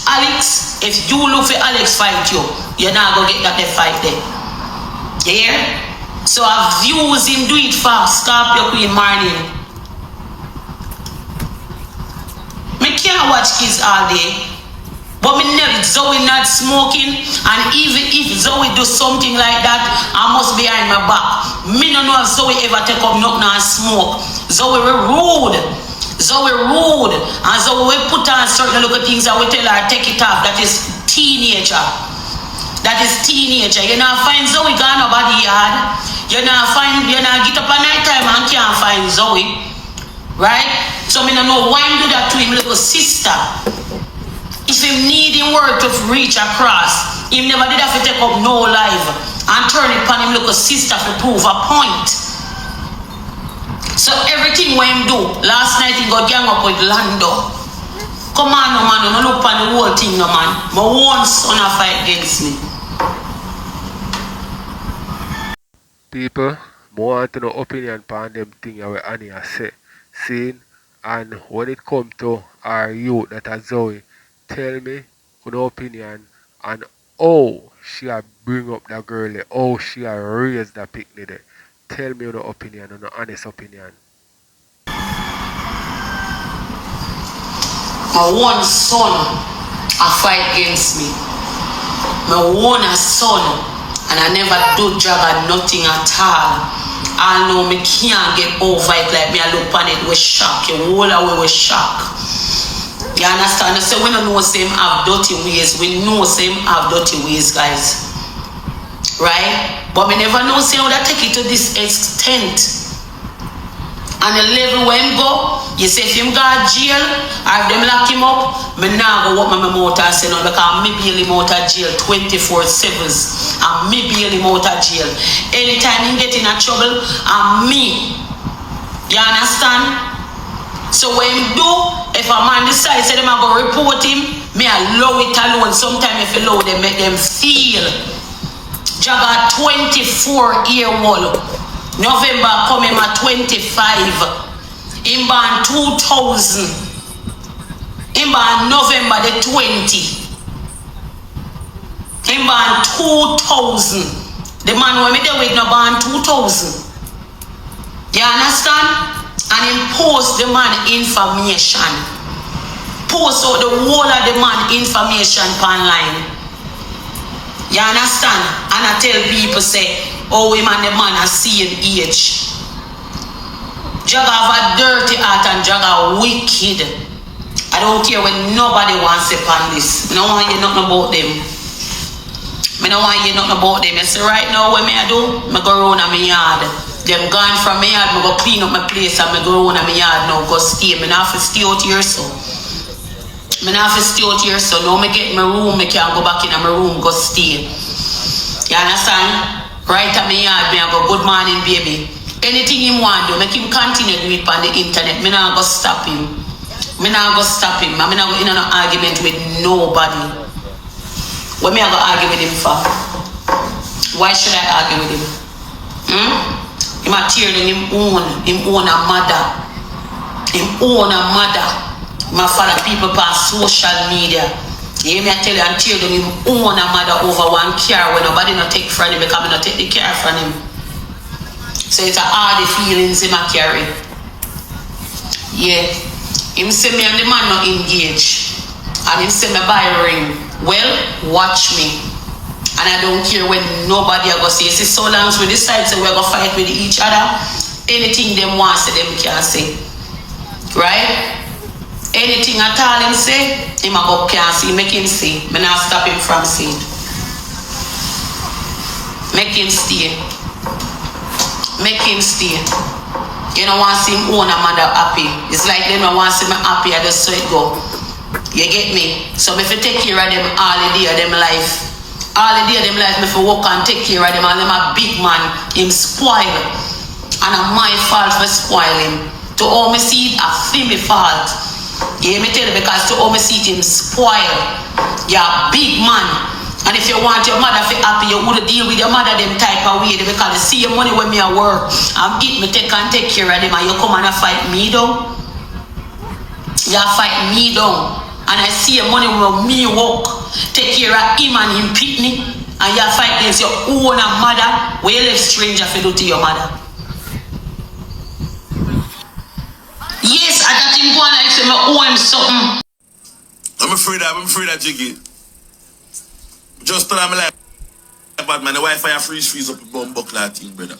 Alex, if you look for Alex fight you, you're not going to get that fight there. You hear? So I views him do it fast, stop your queen morning. Me can't watch kids all day. But me know Zoe not smoking, and even if Zoe do something like that, I must be behind my back. Me don't know if Zoe ever take up nothing and smoke. Zoe rude. And Zoe will put on certain little things and we tell her take it off. That is teenager. You not find Zoe gone over the yard. You not get up at night time and can't find Zoe. Right? So me don't know why you do that to him little sister. If him needing word to reach across, Him never did have to take up no life and turn it upon him look a sister to prove a point. So everything when him do, last night he got gang up with Lando. Come on, no man, no look on the whole thing, no man. My one son a fight against me. People, more want to know opinion on them thing where Annie has say. Seen, and when it come to our youth that are Zoe, tell me your opinion on how she a bring up that girl, how she a raise that picnic there. Tell me your opinion, your honest opinion. My one son a fight against me. My one son, and I never do Dragga nothing at all. I know me can't get over it like me. I look on it with shock. You all away with shock. You understand? So we don't know same have dirty ways. We know same have dirty ways, guys. Right? But we never know say how that take it to this extent. And the level when him go, you say if him go to jail, or if them lock him up, me now go walk my mouth and say no, because me bail him out of jail 24/7s. And me bail him out of jail. Anytime he get in a trouble, and me. You understand? So when him do, if a man decides say them are going to report him, me allow it alone. Sometimes if you allow them, make them feel. Dragga 24-year-old. November coming at 25. In born 2000. In born November the 20. In born 2000. The man when me there with no born 2000. You understand? And him post the man information. Post out the whole of the man information online. You understand? And I tell people say, oh, him and the man are same age. Dragga have a dirty heart and Dragga wicked. I don't care when nobody wants to pan this. I don't want you nothing about them. I don't want you nothing about them. I say right now what me I do? I go around in my yard. Them gone from my yard, I go clean up my place and I go around in my yard now, go stay. I not have to stay out here so. I not have to stay out here so. Now I get my room, I can go back in my room, go stay. You understand? Right at my yard, me I go, good morning, baby. Anything him want do, make him continue to do it on the internet. Me not go stop him. Me not go stop him. Me not go in an argument with nobody. What me I go argue with him for? Why should I argue with him? Him a tear in him own a mother. Him own a mother. My father people pass social media. You hear me I tell you, I'm tearing him own a mother over one car when nobody not take from him because I not take the car from him. So it's all the feelings him a carry. Yeah. Him say me and the man not engage. And him say me buy a ring. Well, watch me. And I don't care when nobody are going to say. See, so long as we decide so we're going to fight with each other, anything them want say, them can say. Right? Anything at all him say, him a go can see, make him see. Me not stop him from seeing. Make him stay. Make him stay. You don't want to see him own a mother happy. It's like them don't want to see me happy, I just so it go. You get me? So if you take care of them all the day of them life, all the day of them life, if you work and take care of them, and them a big man, him spoil. And it's my fault for spoil him. To all me see it, I feel me fault. You hear me tell you, because to all me see it, him spoil. You're a big man. And if you want your mother to be happy, you would deal with your mother them type of way. Because you see your money when me at work, and eat me take and take care of them, and you come and fight me down. You fight me down. And I see your money when me work, take care of him and him picnic, and you fight against your own mother, where you left stranger if you do to your mother. Yes, I got him going like say me owe him something. I'm afraid of Jiggy. Just tell me like bad man, the Wi-Fi freeze up a bomb buckler thing, brother.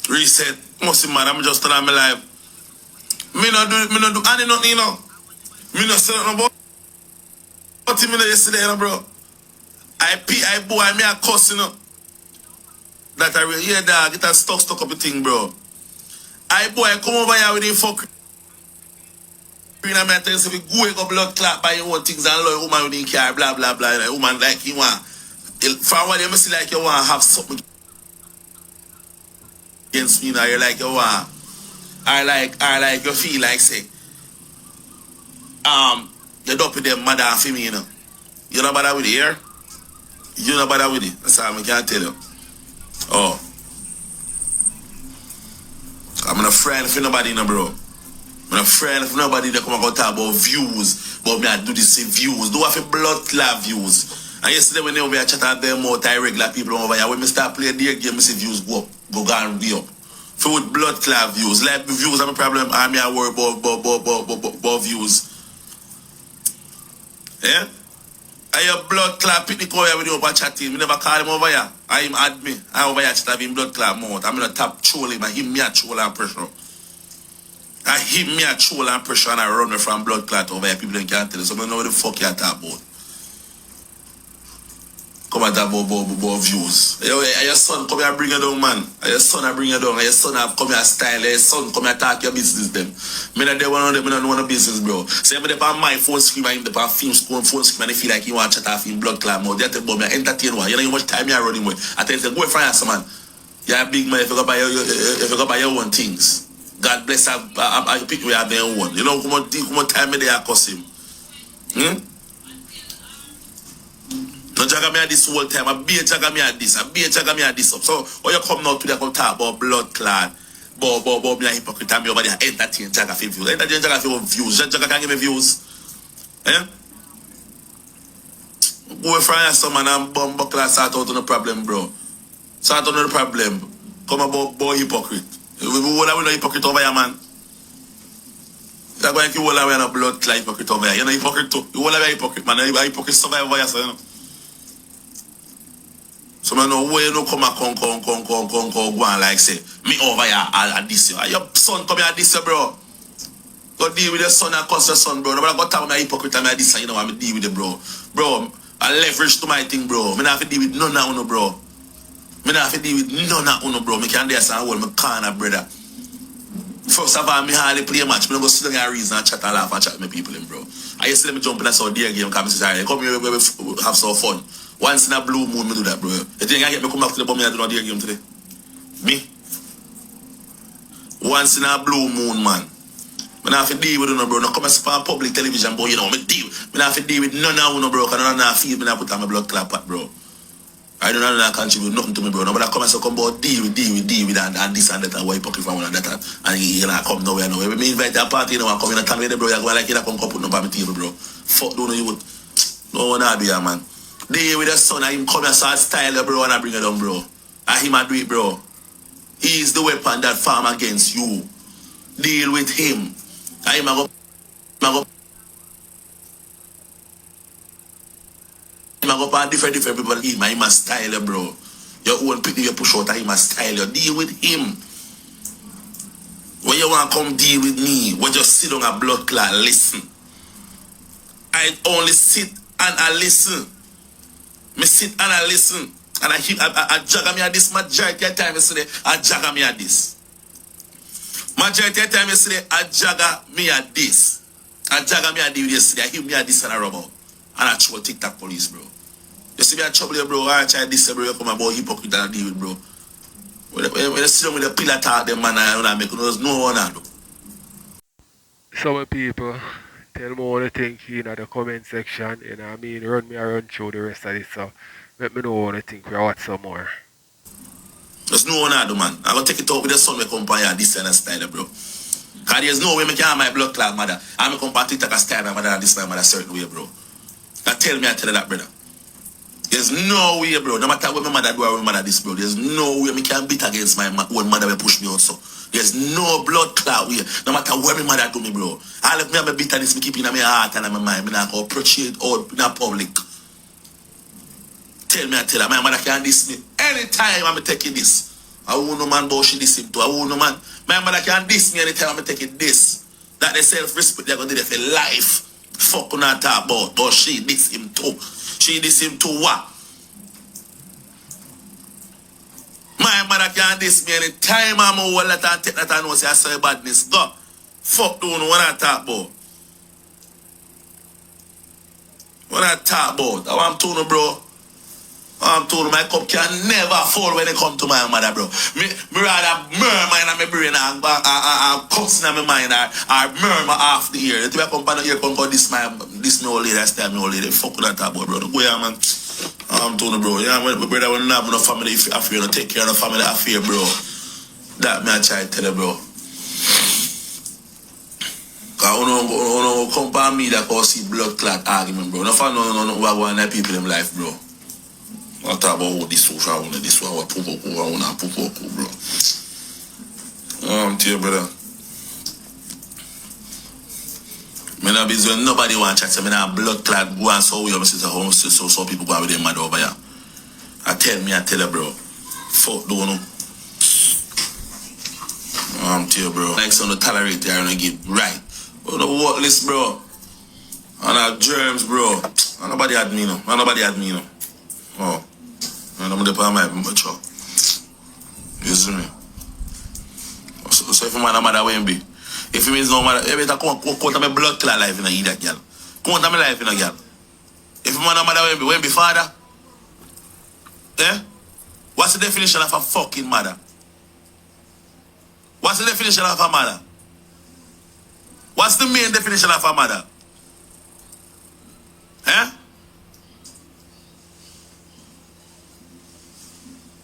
Reset. Must man, I'm just telling me live. Me not do any nothing, you know. Me not say nothing about him yesterday, you know, bro. I boy, me a cuss, you know. That I will hear dog, it has stuck up a thing, bro. I boy, come over here with him fuck bring a man tell you, if you go blood clot by your own things and love woman with in car, blah, blah, blah. A woman like you want. From what you see like you want to have something against me now, you're like you want. I like you feel like say, you don't put them mother and for me, you know. You know bother with it here? You know bother with it. That's all I can tell you. Oh. I'm not a friend for nobody, you know, bro. I'm not a friend for nobody that come and go talk about views. But me I do this in views. Do I have blood clot views? And yesterday when they over here chat about them more regular people over here, when me start playing their game, I see views go up. Go and be up. For with blood clot views. Like views have a problem. I'm here worry about views. Yeah? I have blood clot picnic over here with you over chatting. Me never call him over here. I him add me. I over here chat having blood clot mouth. I'm gonna tap troll him and him me a troll and pressure. I hit me a troll and pressure and I run me from blood clot over here. People don't can't tell you. So I don't know what the fuck you talk about. Come and talk about views. Your son come here bring you down, man. Your son I bring you down. Your son have come here style. Your son come here talk your business them. Me not there one of them. Me not know no business, bro. So I'm there on my phone screen and him there on film screen phone screen and he feel like he want to chat off in blood clot mode. They tell me entertain one. You know how much time you are running with. I tell you, go for answer, man. You're a big man if you go buy your own things. God bless I pick me up their own. You know how much time they are cost him. No Dragga me at this whole time. I be a Dragga me at this. I be a Dragga me at this up. So when you come now today, come talk about blood clot. But me a hypocrite and me over there entertain Dragga for views. Entertain Dragga for views. Dragga can give me views. Eh? Go for your son man and bomb buckler sort out no problem, bro. Sort out no problem. Come about boy hypocrite. We no hypocrite over here, man. You're going to hold away no blood clot hypocrite over here. You're no hypocrite too. You hold away hypocrite, man. You're hypocrite survive over here, so you know. So man, no way no come go on like say me over here at this year. Your son come here at this year, bro. Go deal with your son and cuss your son, bro. Nobody got time with my hypocrite and my this and you know I'm deal with it, bro. Bro, I leverage to my thing, bro. Me not have to deal with none of uno, bro. Me not have to deal with none of uno, bro. Me can't dare say hold my corner, brother. First of all, me hardly play a match. Me don't go sit down and reason and chat and laugh and chat with my people, bro. I used to let me jump in a Saudi game because I say, come here, we have some fun. Once in a blue moon, me do that, bro. You think I get me come back to the bomb and I do not dare game today? Me? Once in a blue moon, man. Me not have to deal with you, bro. No come and sit on public television, boy, you know, me deal. Me not have to deal with none of you, bro, because none of you feel me not put on my blood clot pot, bro. I do not contribute nothing to me, bro. Nobody come and say, come about deal with and this and that and what pocket from one and that and you know, come nowhere, no. When me invite a party, you know, I come in a town with the bro, you go like you come put no on my table, bro. Fuck, don't know you would. No one do here, man. Deal with the son and him come and start style, bro, and I bring it down, bro. And him and do it, bro. He is the weapon that farm against you. Deal with him. And him I go on different people. Him a style, bro. Your own people you push out, him a style. You deal with him. When you want to come deal with me, when you sit on a blood clot, listen. I only sit and I listen. Me sit and I listen. And I Dragga me at this majority of time yesterday. I Dragga me at this. Majority of time yesterday, I Dragga me at this. I Dragga me at this yesterday. I hear me at this and I rub out. And I throw TikTok police, bro. You see me at trouble, bro. I try this, bro. You come about hypocrite and I deal with, bro. When you sit down with the pillar talk, them man, I make no one I do. Some people tell me what they think in the comment section. You know what I mean? Run me around through the rest of this. So let me know what they think. We watch some more. There's no one I do, man. I'm going to take it out with the son we come by this kind of style, bro. Because there's no way I can have my blood clot mother. I'm going to come TikTok and style my mother and this my mother a certain way, bro. Now tell me, I tell you that, brother. There's no way, bro. No matter what my mother do or my mother this, bro. There's no way I can beat against my own mother will push me also. There's no blood clot way. No matter what my mother do me, bro. All of me have a bitterness me keep in my heart and in my mind. I can approach it out in public. Tell me, I tell her, my mother can diss me. Anytime I'm taking this. I won't no man, but she diss him too. I won't no man. My mother can diss me anytime I'm taking this. That they self-respect, they're going to do it for life. Fuck on that talk about. Or she diss him too. She diss him too what? My mother can diss me anytime I'm a whole lot and take that and know say I say badness. Go. Fuck don't know what I talk about. What I talk about? I want to know, bro. I'm told my cup can never fall when it come to my mother, bro. Me rather murmur in my brain and cuss in my mind or murmur half the year. The way I come down here, come this my old lady, I stay my old lady. Fuck that about, bro. Go here, man. I'm told, bro. Yeah, my brother will not have no family affair, no take care of no family affair, bro. That me I try to tell you, bro. Cause you come by me that cause see blood clot argument, bro. No fun, no, what want people in life, bro. I talk about this social one, this one, what poop, bro. Tell you, brother. Me not busy when nobody want to chat. Me not blood clot go and so we have so people go with them mad over here. I tell you, bro. Fuck, don't know. Tell you, bro. Like some tolerate there and give right. But no what list, bro. And our germs, bro. And nobody had me, no. Oh. And I'm the part of my mature. You see me? So if you man a mother when be, if you means no matter, you better come to my blood clot life in a idiot girl. Come to my life in a girl. If you man a mother when be father? Eh? What's the definition of a fucking mother? What's the definition of a mother? What's the main definition of a mother? Eh?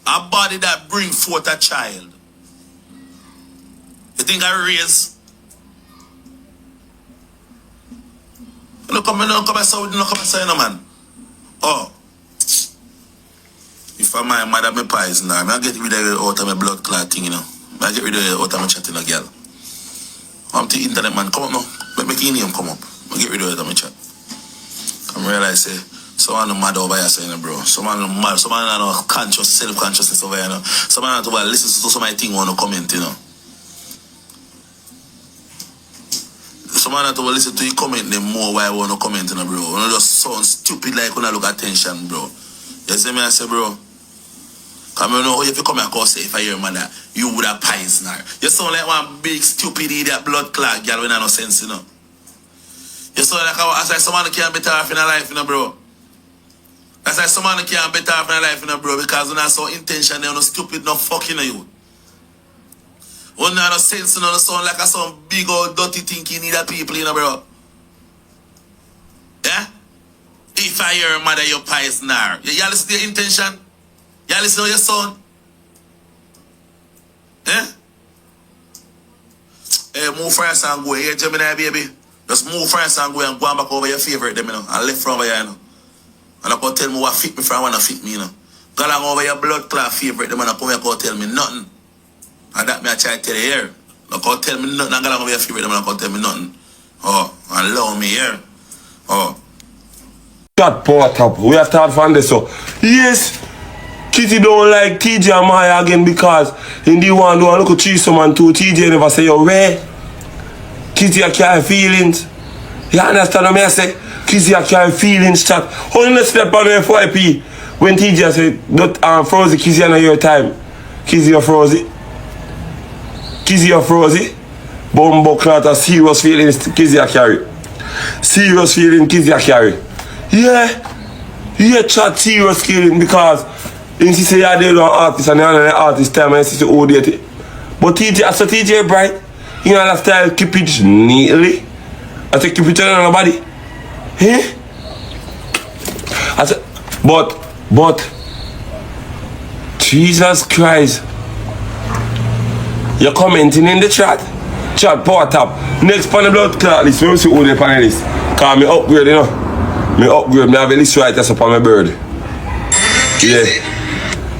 A body that bring forth a child. You think I raise? No come say no man. Oh. If I'm my mother, my pies now, I get rid of it out of my blood clot thing, you know. I get rid of it out of my chatting a girl. I'm the internet man, come up now. Make your name come up. I get rid of it out of my chat. I realize say, someone no mad over here saying, bro. Someone no mad, someone no conscious, self-consciousness over here, you know. Someone no to listen to some of my thing want to comment, you know. Someone have to listen to you comment them more why I want to comment, you know, bro. You know, just sound stupid like when I look attention, bro. You see me, I say, bro. Come you know, if you come here and say, if I hear man, you would have pies now. You sound like one big stupid idiot blood clot girl when I no sense, you know. You sound like someone who can't better off in a life, you know, bro. That's like someone who can't better off in a life, you know, bro, because you're not so intention, you're no stupid, no fucking you. You're not no sense, you know, sound like some big old dirty thinking need people, you know, bro. Yeah? If I hear mother, your pies now. You listen to your intention? You listen to your son? Eh? Hey, move France and go. Here, Gemini, baby. Just move France and go back over your favorite, them, you know. And left from over here, you know. And I can tell me what fit me from when I fit me, you know. Go along over your blood clot favorite, them, and I come here and tell me nothing. And that me I try to tell you here. I can't tell me nothing. And go along over your favorite, them, and I can't tell me nothing. Oh, and love me here. Oh. That part up. We have to find this so. Yes, Kitty don't like TJ and Maya again because in the one do look at threesome and two TJ never say you're where. Kitty I carry feelings. You understand what I say? Kitty I carry feelings chat. Only step on the FYP when TJ say don't froze Kitty on your time. Kitty you froze. Kitty you froze. Bumbo clat a serious feelings Kitty I carry. Serious feeling Kitty I carry. Yeah, chat serious feeling because you say you're the artist and you're the artist time and you say oh date. But TJ bright, you know that style keep it neatly. I say keep it on nobody. Eh? I say but Jesus Christ. You're commenting in the chat. Chat part up. Next pan the blood clot list. Me see who the pan list. Cause me upgrade, you know. Me upgrade, me have a list right that's upon my bird. Yeah.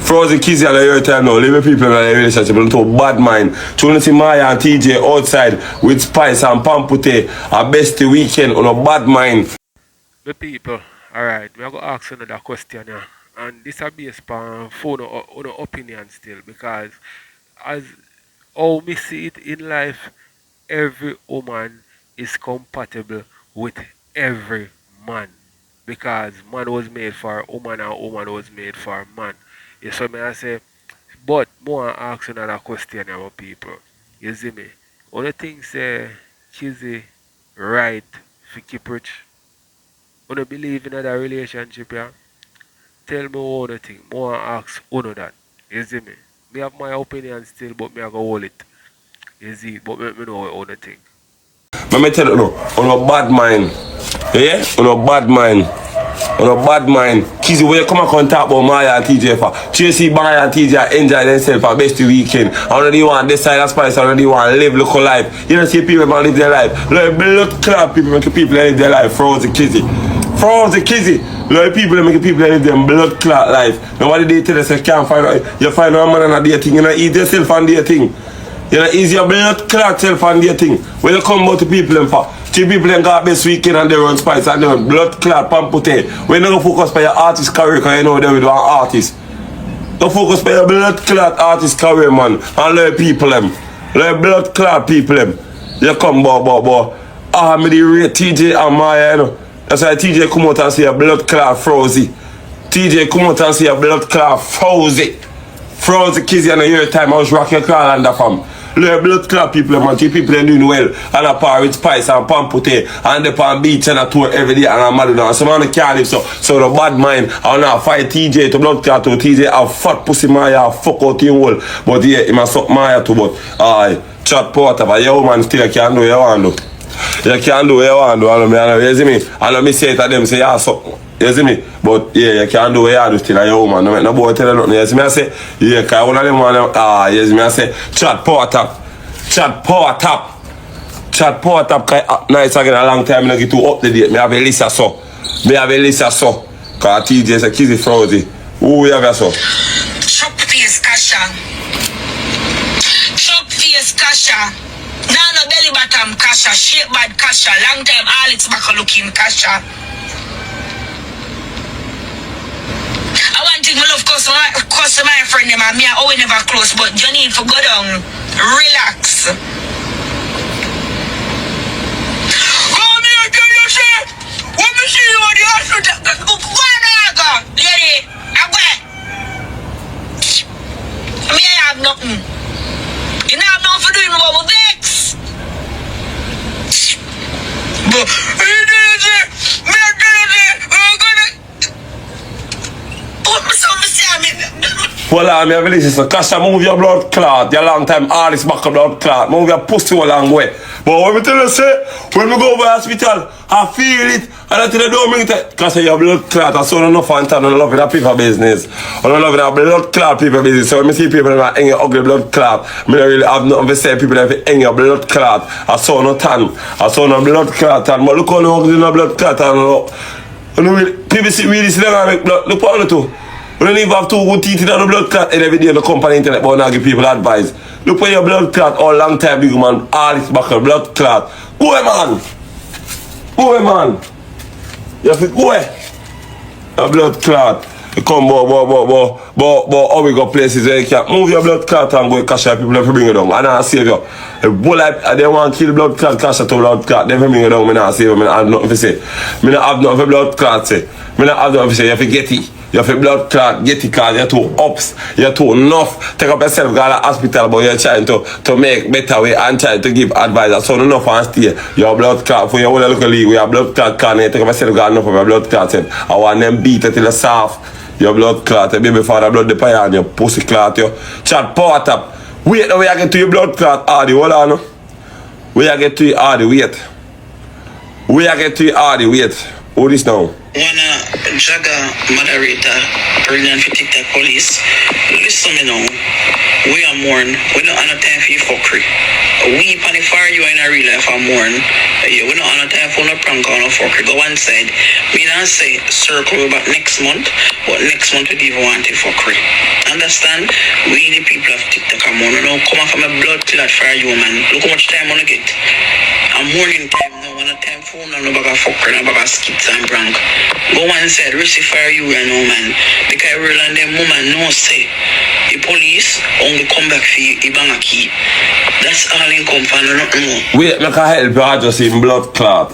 Frozen Kizzy at your time now. Leave people in a relationship into bad mind. Trying to see Maya and TJ outside with Spice and Pampute. A best weekend on a bad mind. The people, alright, we are going to ask another question here. And this is based upon phone opinion still because as how we see it in life, every woman is compatible with every man. Because man was made for woman and woman was made for man. You see me I say, but more ask another question about people. You see me? One thing say Kizzy right for keep rich. Wanna believe in that relationship, yeah? Tell me what you think. More ask uno that. You see me? Me have my opinion still, but me I go hold it. You see? But me know what you think. Let me tell you, no, on a bad mind. Yeah? On a bad mind. On a bad mind. Kizzy, when you come and talk about Maya and TJ for Tracy, Maya and TJ enjoy themselves for best weekend. I already want this side of Spice, I already want to live local life. You don't see people man live their life. Like blood clot people make people live their life. Frozen Kizzy. Frozen Kizzy. Like people that make people live their blood clot life. Nobody they tell us you can't find out. You find a man and a day thing, you know, eat yourself and day thing. You know, easy your blood clot self and day thing. When you come about to people and for. Two people that got best weekend and they run Spice and they run blood clot pampute. When you don't focus on your artist career because you know they will an artist. Don't focus on your blood clot artist career, man. And let people them. Let blood clot people them. You come boy. Ah, me the rate TJ and Maya, you know. That's why TJ come out and say a blood clot frozy. TJ come out and say a blood clot frozy. Frozy Kizzy and a year time I was rocking call under fam. Let blood clot people, man. Keep people doing well. And a par with Spice and Pampute. And they on beach and a tour every day. And I'm mad now. So man can't live so the bad mind. I wanna fight TJ to blood clot to TJ. Have fat pussy Maya. Fuck out in whole. But yeah, he must suck Maya too. But chat porter. But yo man still can't do what you want to do. You can't do what you want to do. You see me? And me say it to them. Say yeah suck. You see me? But yeah, you can't do what you do still a your woman. No make no boy tell you nothing. You see me? I say, yeah, cause one of them man, you see me? I say, chat power tap. Chat power tap. Chat power tap cause nice again a long time I get to up the date. Me have a list of so. Me have a list of so. Cause TJ say Kizzy Frozy. Who we have a so? Chop face Kasha. Chop face Kasha. No belly bottom Kasha. Shape bad Kasha. Long time Alex back looking Kasha. I want to love customer friend them and me are always never close, but you need to go down. Relax. Oh me I tell you shit. When me see you on the hospital, go on lady, I me I have nothing. You know have nothing for doing about vex. But me I tell you Well, I'm here to listen. Kasha, move your blood clot. Your long time artist back blood clot. Move your pussy a long way. But what me tell you say, when we go over hospital, I feel it. And I tell you don't bring it. Kasha, your blood clot. I saw enough and I don't love that people business. I don't love that blood clot people business. So when I see people that hang your ugly blood clot, I don't really have nothing to say. People that hang your blood clot. I saw no tan. I saw no blood clot. But look how no ugly no blood clot. And people see really see them and make blood. Look what I do. We don't even have two good teeth in the blood clot and every day on the company internet but now give people advice. Look for your blood clot all long time big man. All this back blood clot. Go away man. Go away man. You have to go away. A blood clot. You come but how we go places where you can't move your blood clot and go cash people never bring it down. And I save you. If they want to kill blood clot, cash to blood clot, never bring it down. I not save you. I have nothing to say. I not have nothing for blood clot say. I not have nothing to say. You have to get it. You have a blood clot, get it cause you're too ups, you're too enough. Take up yourself, go to the hospital, but you're trying to make better way and trying to give advice. So enough and stay. Your blood clot, for your whole local league, we have blood clot can you take up yourself, go enough of your blood clot. I want them beat it till it's soft. Your blood clot, your baby father blood the pie and your pussy clot, your chat power tap. Wait now, we are get to your blood clot, Hardy, hold on. We are get to your Hardy, wait. We are get to your Hardy, wait. Who this now? One Dragga moderator, pregnant for TikTok police. Listen me now. We are mourn. We don't have no time for your fuckery. We pan the fire you in a real life are mourn. Yeah, we don't have no time for no prank or no fuckery. Go one side. Me not say circle back next month, but next month we don't even want the fuckery. Understand? We the people of TikTok are mourn. We don't come off from a blood clot for you, man. Look how much time I get. I'm mourning time now. When a time phone no bag of fuckery, no bag of skits and prank. Go one side, receive you know man. Because real and them woman no say the police only come back for you, bang a key. That's all in come for nothing more. Wait, make a help you I just in blood clot.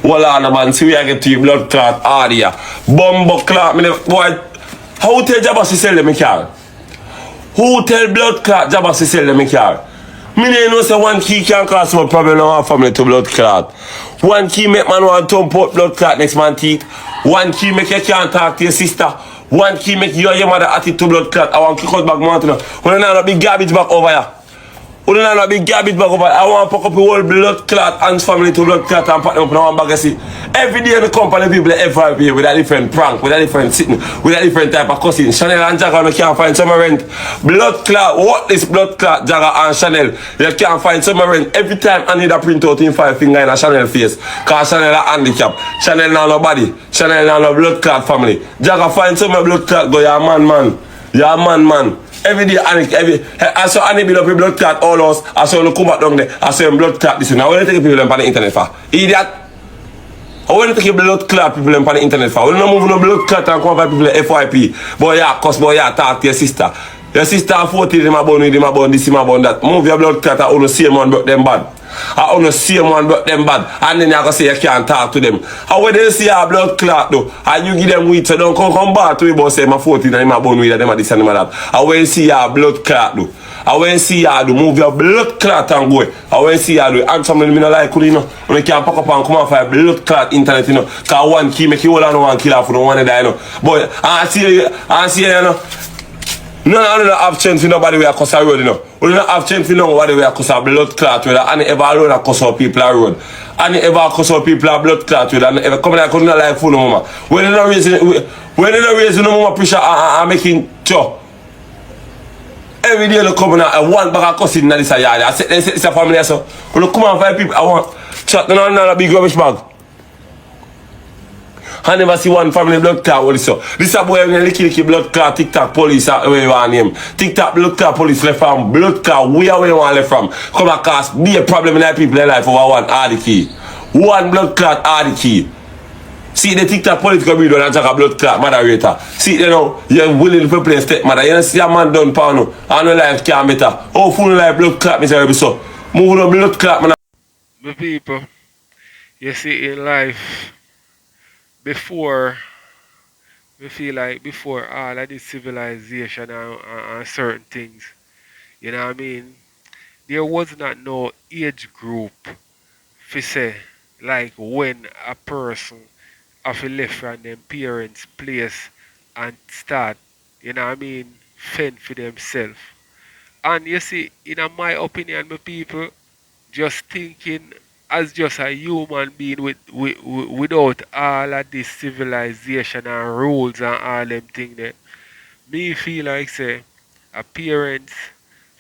Hold on man, see we get to your blood clot area. Bumbo clot, boy. How tell Jabba to sell them a car? Who tell blood clot Jabba to sell them a car? Me know say one key can cause more problem in our family to blood clot. One key make man want to thump out blood clot next man teeth. One key make you can't talk to your sister. One key make you and your mother attitude to blood clot. I want to kick out back mountain. When I not big garbage back over here. When I not big garbage back over here. I want to pack up the whole blood clot and family to blood clot and pack them up in one bag of see. Every day the company people every day with a different prank, with a different sitting, with a different type of cussing. Chanel and Dragga, you can't find some rent. Blood clot, what is blood clot, Dragga and Chanel? You can't find some rent. Every time I need a print out in 5 finger in a Chanel face. Cause Chanel a handicap. Chanel now nobody. Chanel now no blood clot family. Dragga find some blood clot, go, you're a man. You're a man. Every day, I saw Annie build up a blood clot all us. I saw him come back down there. I saw him blood clot this. Now, when you take people on the internet for? Idiot. I want to take blood clot people on the internet for. When you move no blood clot and come by people FYP. Boy, yeah, cause boy, yeah, talk to your sister. Your sister 40, them about this, them about that. Move your blood clot and only see one but them bad. I only see one but them bad. And then you can say you can't talk to them. And when they see a blood clot though, and you give them weed, so don't come back to me about say my 40 and my bone with them at this and that. And when you see a blood clot though, and when you see you do, move your blood clot and go. And when you see you do, and something me not like you know. When you can pack up and come and find blood clot internet, you know. Cause one key make you all and one kill off for the one die, you know. But I see you know. No have chance for nobody where I cross a road, you know. We don't have chance for nobody where I cross a blood clot with and ever alone I cross out people a road. And ever cross out people a blood clot with and ever come in I couldn't like full no mama. When you not raising no mama pressure and making sure. Every day they come in and one bag of cussing in this yard. I said it's a family so. When you come and find people I want chat no big rubbish bag. I never see one family blood clot what is so. This a boy when licky blood clot TikTok police where you want name. TikTok blood clot police left from blood clot where you want left from. Come across be a problem in that people in life over one are the key. One blood clot are the key. See the TikTok police come in and take a blood clot moderator. See you know you're willing to play stepmother. You don't see a man done pound and no life can't better. Oh full life blood clot miserable so. Moving on blood clot man. My people, you see in life, before, we feel like before all of this civilization and certain things, you know what I mean? There was not no age group for say, like when a person have to left from them parents' place and start, you know what I mean, fend for themselves. And you see, in my opinion, my people, just thinking as just a human being without all of this civilization and rules and all them things there, me feel like say a parents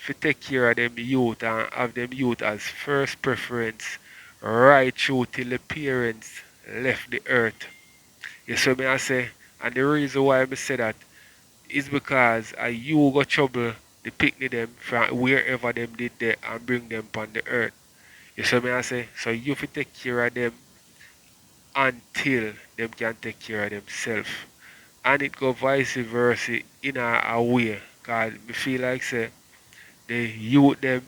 to take care of them youth and have them youth as first preference right through till the parents left the earth. You see me I say, and the reason why I say that is because you got trouble to pick them from wherever them did there and bring them upon the earth. You see me I say? So you have to take care of them until them can take care of themselves. And it go vice versa in a way. Cause me feel like say the youth them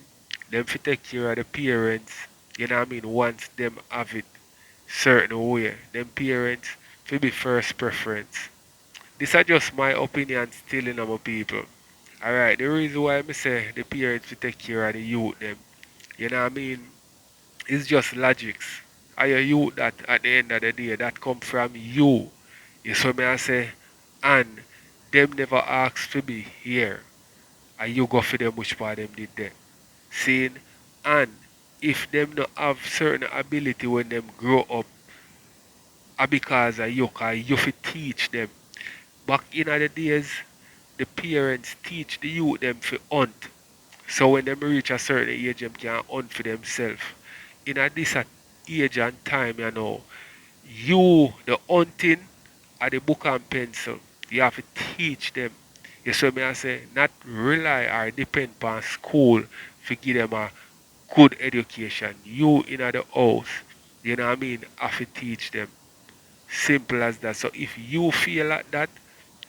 fi take care of the parents, you know what I mean, once them have it certain way. Them parents fi be first preference. This is just my opinion still in my people. Alright, the reason why I say the parents fi take care of the youth them, you know what I mean? It's just logics. Are you that at the end of the day that come from you? You saw me I say, and them never ask to be here. And you go for them which part them did there. Seeing and if them not have certain ability when them grow up, because of you, cause you fi teach them. Back in the days, the parents teach the youth them for hunt. So when them reach a certain age, them can hunt for themselves. In this age and time, you know, you, the hunting, are the book and pencil. You have to teach them. You see me I say, not rely or depend on school to give them a good education. You in the house, you know what I mean, have to teach them. Simple as that. So if you feel like that,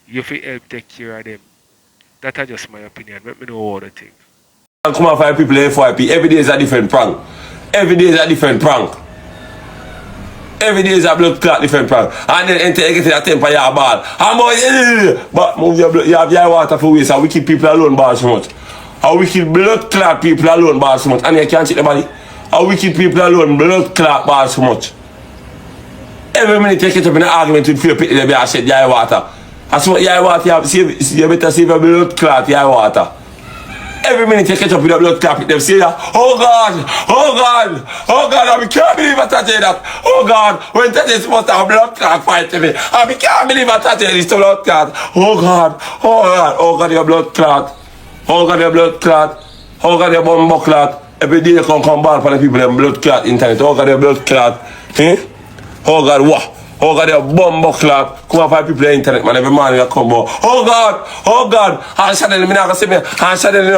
you feel help take care of them. That's just my opinion. Let me know what you think. Come and find people in FYP. Every day is a different prank. Every day is a different prank. Every day is a blood clot different prank. And then enter get a temper your ball. And boy, but move your blood, you have your water for waste and we keep people alone ball so much. And we keep blood clot people alone ball so much. And you can't cheat the body. A wicked people alone, blood clot ball so much. Every minute you catch up in an argument with few people, they said, yeah, water. I swear, yeah, water, you better save your blood clot, yeah, water. Every minute you catch up with a blood clot, they say that, oh God, I can't believe I touched that. Oh God, when Tate is supposed to have a blood clot fight to me, I can't believe I touched this blood clot. Oh God, your blood clot. Oh God, your blood clot. Oh God, your bumbo clot. Every day you come back for the people, them blood clot internet. Oh God, your blood clot. Oh God, what? Oh God, your bumbo clot. Come on for people on the internet, man. Every morning you come back. Oh God. And suddenly, I'm not going to say me. And suddenly,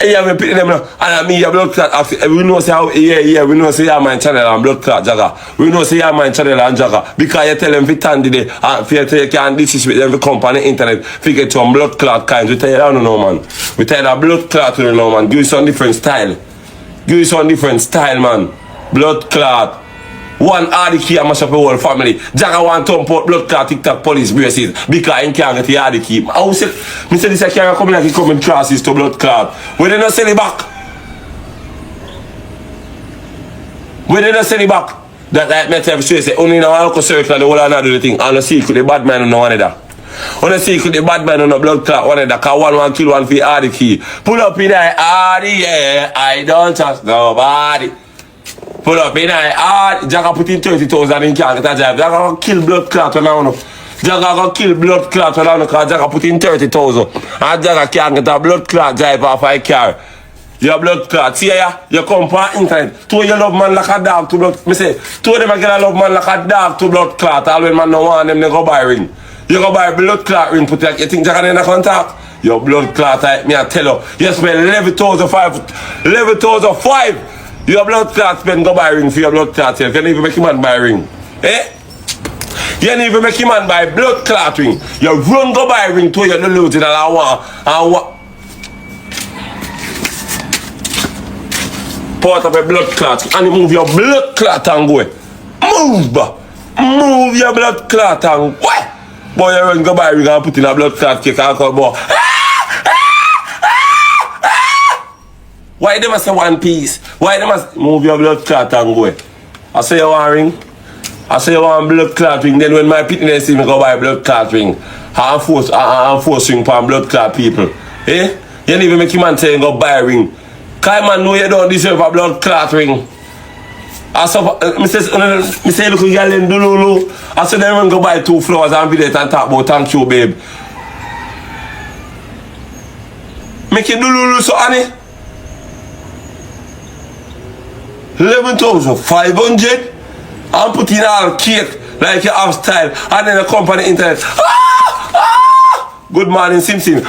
yeah, me picking them, and me, your blood clot. We know say how, yeah, we know say your mind channel and blood clot, Dragga. We know say your mind channel and Dragga. Because you tell them to stand there, and you can't disrespect them to come on the internet, figure some blood clot kinds. We tell you, I don't know, man. We tell you that blood clot, you know, man. Give you some different style. Man. Blood clot. One hardy key and mash up the whole family. Dragga want to put blood clot TikTok police braces because he can't get the hardy key. I say this I can't come like he come in classes to blood clot. We didn't send it back. That like me tell you say only in a local circle and the whole another do the thing. And the secret the bad man no one of that. On the secret the bad man on the blood clot one of that. Cause one kill one for the hardy key. Pull up in the hardy, yeah. I don't trust nobody. Pull up in Dragga put in 30,000 in can't get a job. Dragga gonna kill blood clot when I know. Dragga gonna kill blood clot when I know because Dragga put in 30,000. And Dragga can't get a blood clot drive off a car. Your blood clot. See ya, you come for internet. Two you love man like a dog to blood. Me say, two of them are gonna love man like a dog to blood clot. All when man no want them, they go buy ring. You go buy blood clot ring, put like you think Dragga in a contact? Your blood clot, me I tell you. You spend 11,500. Your blood clot spend go buy ring for your blood clot. You can't even make him man buy ring. Eh? You can't even make him man buy blood clot ring. You run go buy ring to you lose it and I want. Part of a blood clot and you move your blood clot and go. Move your blood clot and go. Boy, you run go buy ring and put in a blood clot cake and come boy. Why they must say one piece? Why they must move your blood clot and go? I say you want ring. I say you want blood clot ring. Then when my pitness see me go buy blood clot ring, I'm force ring for blood clot people. Eh? You don't even make him man say you go buy ring. Cause man know you don't deserve a blood clot ring. I say look at girl in Dululu. I say them run go buy 2 flowers and video and talk about thank you, babe. Make it Dululu so honey. 11,500 and put in all cake like you have style and then the company internet. Good morning, Simpson.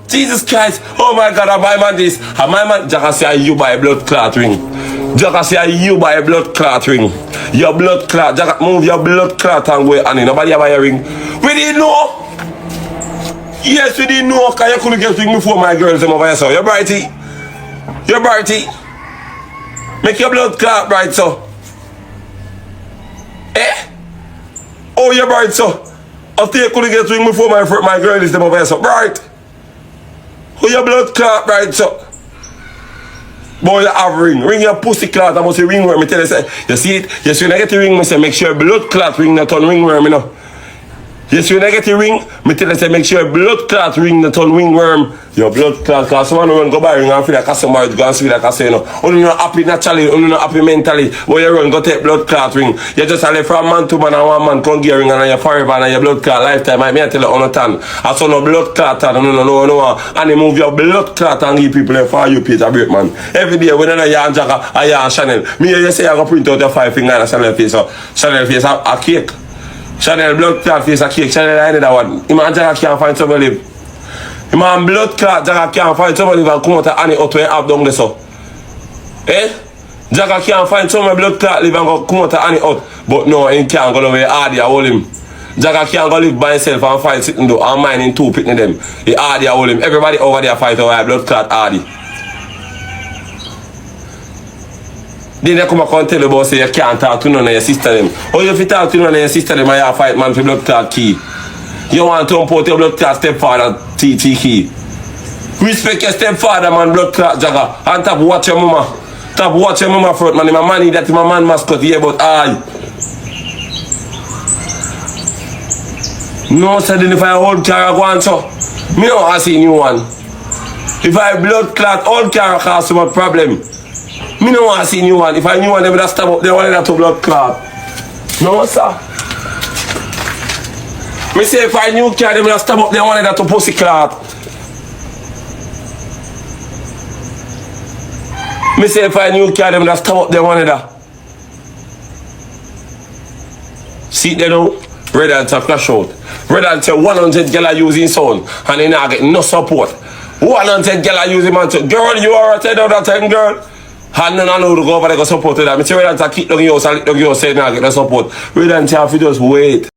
Jesus Christ. Oh my God, I buy man this. And my man, Dragga say you buy a blood clot ring. Dragga say you buy a blood clot ring. Your blood clot. Dragga move your blood clot and go and nobody buy a ring. We didn't know. Yes, we didn't know because you couldn't get ring before my girls them over here. So you're brighty. Make your blood clot bright, so. Eh? Oh, you're bright, so. After you couldn't get ring before my girl is them over here, so. Bright. Oh, your blood clot bright, so. Boy, you have ring. Ring your pussy clot. I must say ringworm. Me tell you, say, you see it? Yes, when I get the ring, me say, make sure blood clot ring not on ringworm, you know. Yes, when I get the ring, me tell you, say, make sure blood clot ring not on ringworm. Your blood clot, because someone run go buy ring and feel like a somebody go and see like I say, you know. Only not happy naturally, only not happy mentally. But you run, go take blood clot ring. You just left from man to man and one man come get ring and you're forever and your blood clot lifetime. I tell you on the tan. I saw no blood clot and no. And you move your blood clot and give people there for you, Peter break, man. Every day when you yarn Dragga, I yarn Chanel. Me you say I go print out your 5 finger and Chanel face. So Chanel face a cake. Chanel blood clot face a cake. Chanel I need that one. Imagine Dragga can't find somebody live. Man blood clot, Dragga can't find somebody who can come out and out when have down there so. Eh? Dragga can't find somebody blood clot live and go come out and out. But no, he can't go away hard, I hold him. Dragga can't go live by himself and fight sitting do and mine in 2 picking them. He hardy, I hold him. Everybody over there fight over blood clot hardy. Then they come and tell you about say you can't talk to none of your sister them. How you fit talk to none of your sister them and you fight man for blood clot key? You want to import your blood clot stepfather TT key. Respect your stepfather man blood clot Dragga. On top watch your mama. Stop watching mama front, man. My money that my man mascot here, but aye. No, said if I old car, I go on so. Me no want to see new one. If I blood clot, old car cause some problem. Me no want to see new one. If I new one, they would have stop up. They want that to blood clot. No, sir. Me say if I new car, they would have stop up. They want that to pussy clot. Me say if I new car, they would have stop up. They want that. See they know. Red and crash out. Red and tell 100 girl are using sound and they not getting no support. 100 girl are using man to girl, you are a 10 out of 10 girl. And none know to go over there go support to that. Me say Red and keep down your house and down your say not get no support. Red and tell if you just wait.